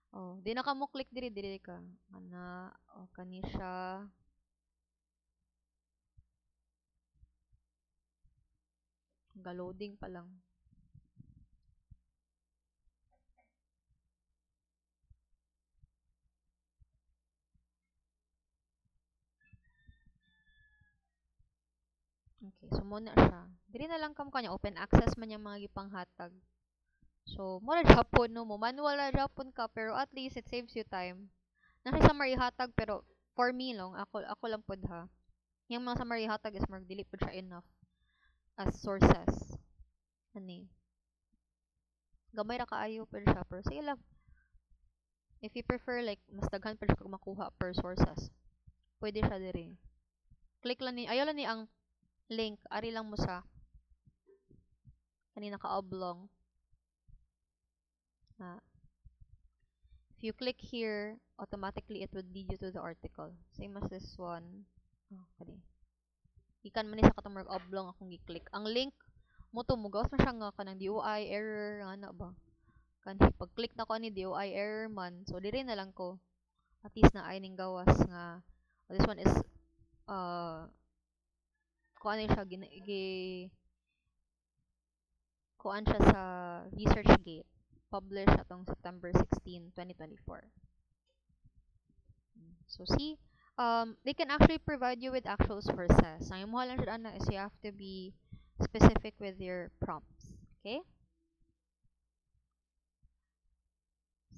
Oh, di na ka mo click diri ka. Ana, oh, kani siya. Ga-loading pa lang. Okay, so muna siya. Diri na lang kam kanya open access man yung mga gipanghatag. So, mura Japon no mo. Manual na Japon ka pero at least it saves you time. Nasa summary hatag pero for me long ako lang pod ha. Yung mga summary hatag is mark dili pod siya enough as sources. Ani. Gamay ra kaayo pero siya pero sige lang. If you prefer like mas daghan pa siya kag makuha per sources. Pwede siya diri. Click lang ni ayaw lang ni ang link ari lang mo sa kanina ka oblong. If you click here, automatically it would lead you to the article. Same as this one. Oh, kani. Ikan man ni sa katong oblong akong gi-click. Ang link mo to mugawas man siya nga kanang DOI error ana ba. Kani pag click na ko ni DOI error man. So diri na lang ko. At least na ay ning gawas nga this one is kuan siya kuan siya sa ResearchGate. Published atong September 16, 2024. So see, they can actually provide you with actual sources. Ang imo lang jud ana is you have to be specific with your prompts. Okay?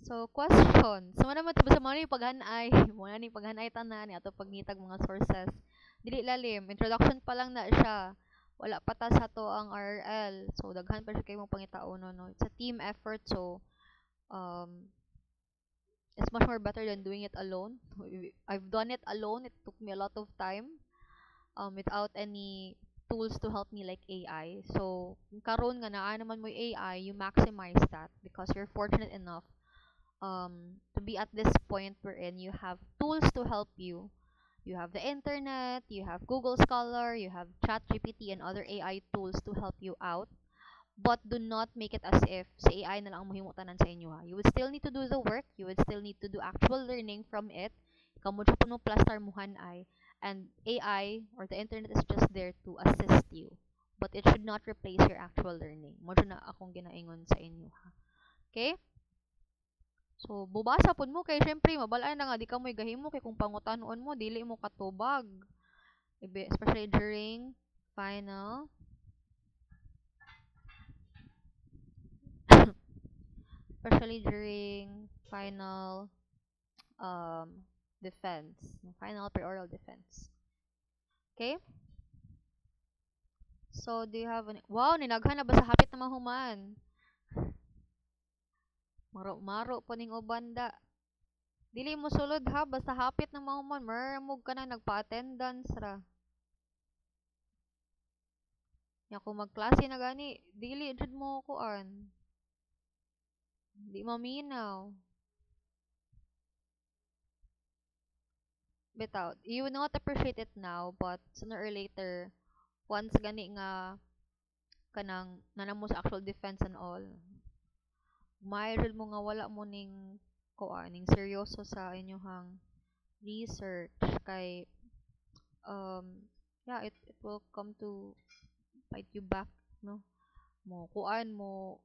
So question. So man sa mo ni paghanay, mo na ni paghanay tanan ni ato pagnitag mga sources. Dili lalim, introduction pa lang na siya. Wala pa ta sa to ang RL. So daghan pa siya kay mong pangitaon no. It's a team effort so it's much more better than doing it alone. I've done it alone. It took me a lot of time without any tools to help me like AI. So, karon nga naa naman mo AI, you maximize that because you're fortunate enough to be at this point wherein you have tools to help you. You have the internet, you have Google Scholar, you have ChatGPT and other AI tools to help you out. But do not make it as if sa AI na lang ang mahimutanan sa inyo ha. You would still need to do the work. You would still need to do actual learning from it. Kamu siya puno plastar muhan ay. And AI or the internet is just there to assist you. But it should not replace your actual learning. Mo na akong ginaingon sa inyo ha. Okay? So, bubasa pud mo kay syempre mabalay na nga di ka mo'y gahimo kay kung pangutanon mo dili mo katubag. Especially during final especially during final defense, final pre-oral defense. Okay? So, do you have any... Wow, ninaghan na ba sa hapit na mahuman? Maro-maro po ning ubanda. Dili mo sulod ha, basta hapit na mahuman, maramog ka na nagpa-attendance ra. Nya kung magklase na gani, dili jud mo kuan. Di maminaw. bitaw, you would not appreciate it now, but sooner or later, once gani nga kanang nanamo sa actual defense and all, may jud mo nga wala mo ning kuan ning seryoso sa inyong research kay yeah, it will come to bite you back, no? Mo kuan mo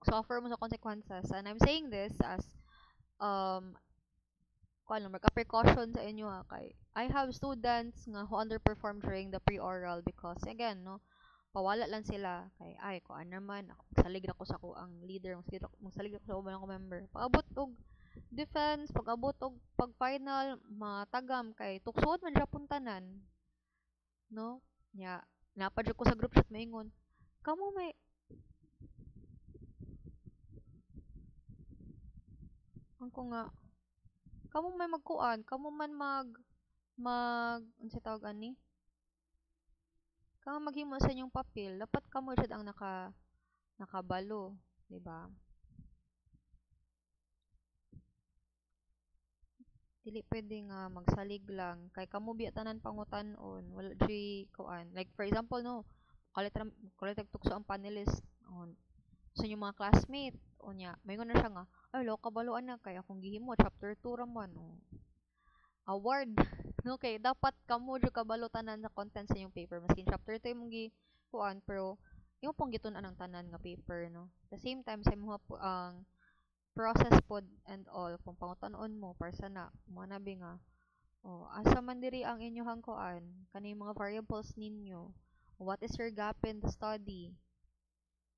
suffer mo sa consequences. And I'm saying this as um kuan lang, a precaution sa inyo ha, kay I have students nga who underperform during the pre-oral because again, no, pawala lang sila kay ay kuan naman ako salig na ko sa ko ang leader, magsalig ako sa ubang ko member. Paabot og defense, pag-abot og pag final matagam kay tuksod man siya puntanan, no? Nya napadyo ko sa group chat maingon, kamo may ang ko nga kamo may magkuan, kamo man unsa tawag ani? Kamo maghimo sa inyong papel, dapat kamo jud ang nakabalo, di ba? Dili pwede nga magsalig lang kay kamo biya tanan pangutan-on, wala di kuan. Like for example, no, kulit tukso ang panelist on sa inyong mga classmate o niya, may na siya nga, ay, lo, kabaluan na, kaya akong gihimo, chapter 2 raman, o, award, no, kay, dapat kamo, dyo kabalo tanan sa content sa inyong paper, maskin chapter 2 yung kuan, pero, yung pong gitunan ang tanan nga paper, no, the same time, sa mga ang process pod and all, kung pangutan-on mo, para sana, manabi nga, oh, asa man diri ang inyong kuan, kaning mga variables ninyo, what is your gap in the study,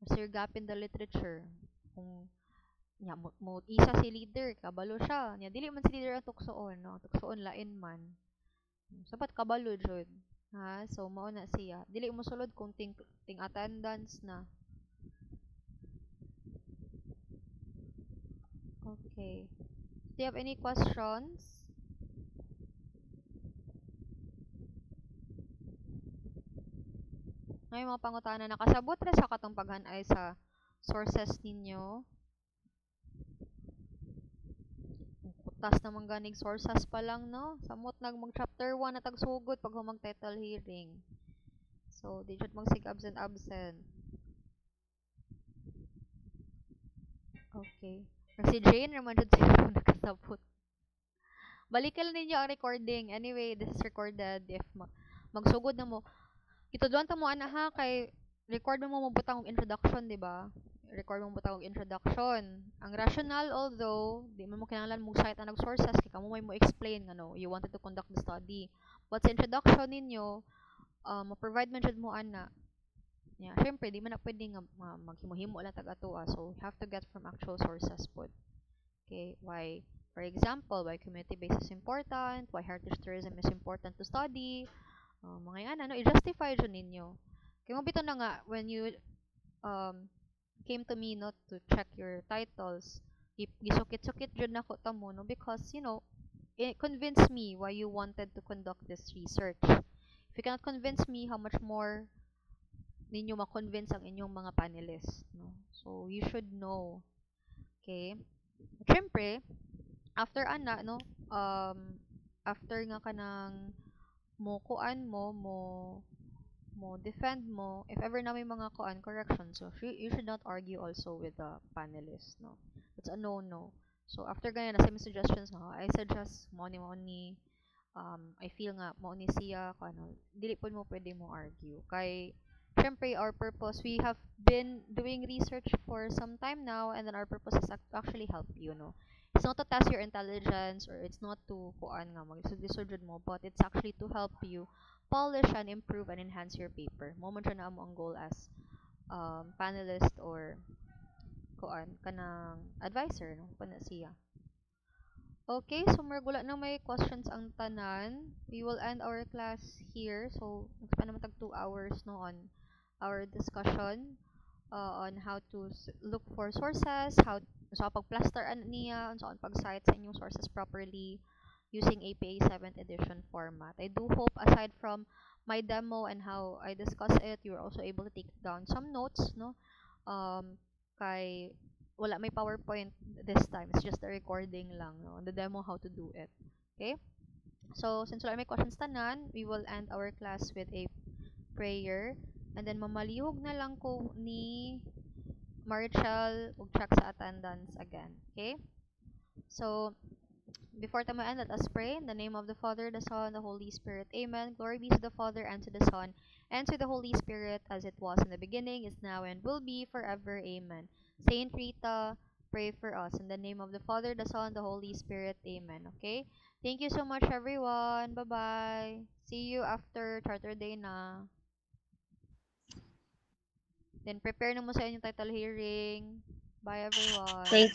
Sir Gap in the literature. Kung nya mo isa si leader, kabalo siya. Nya dili man si leader ang tuksoon, no? Tuksoon lain man. Sapat kabalo jud. Ha? So mao na siya. Dili mo sulod kung ting attendance na. Okay. Do you have any questions? May mga pangutana nakasabot ra sa katong paghan-ay sa sources ninyo. Tas naman ganig sources pa lang, no? Samot mag chapter 1 na tagsugod pag humag title hearing. So, di jud magsig absent. Okay. Si Jane naman jud siya nakasabot. Balikan ninyo ang recording. Anyway, this is recorded. If magsugod na mo, ito doon ta mo ana ha kay record mo butang og introduction, di ba? Record mo butang og introduction. Ang rationale, although di mo kinahanglan mo cite ang sources kay kamo may mo explain nga no, you wanted to conduct the study. But sa introduction ninyo, mo-provide man jud mo ana. Yeah, syempre di man na pwede nga maghimo-himo lang tag-ato. So, you have to get from actual sources pod. Okay, why, for example, why community-based is important, why heritage tourism is important to study, mga yan, ano, i-justify dyan ninyo. Kaya mo bito na nga, when you came to me, no, to check your titles, gisukit-sukit dyan na ko tamo, no, because, you know, it convinced me why you wanted to conduct this research. If you cannot convince me, how much more ninyo ma-convince ang inyong mga panelists, no? So, you should know. Okay? Siyempre, after ana, no, after nga kanang mo kuan mo defend mo, if ever na may mga kuan corrections, so you should not argue also with the panelists, no. It's a no-no. So, after ganyan, nasa mga suggestions, no, I suggest mo ni, I feel nga, mo ni siya, ano, dili po mo pwede mo argue. Kay, syempre, our purpose, we have been doing research for some time now, and then our purpose is actually help you, no. It's not to test your intelligence, or it's not to, kuan nga, mag-suggestion mo, but it's actually to help you polish and improve and enhance your paper. Mo man siya na mo ang goal as panelist or kuan kanang advisor, no, pana siya. Okay, so margula na may questions ang tanan. We will end our class here. So, nagpa naman tag 2 hours, no, on our discussion on how to look for sources, how sa pag-plaster niya, so on pag-cite sa inyong sources properly using APA 7th edition format. I do hope, aside from my demo and how I discuss it, you're also able to take down some notes, no? Kay wala may PowerPoint this time. It's just a recording lang, no? The demo how to do it. Okay? So, since wala may questions tanan, we will end our class with a prayer. And then, mamalihog na lang ko ni Marshall ug check sa attendance again. Okay? So, before tayo end, let us pray. In the name of the Father, the Son, the Holy Spirit. Amen. Glory be to the Father, and to the Son, and to the Holy Spirit, as it was in the beginning, is now, and will be forever. Amen. Saint Rita, pray for us. In the name of the Father, the Son, the Holy Spirit. Amen. Okay? Thank you so much, everyone. Bye-bye. See you after Charter Day na. Then, prepare na mo sa inyong title hearing. Bye, everyone. Thank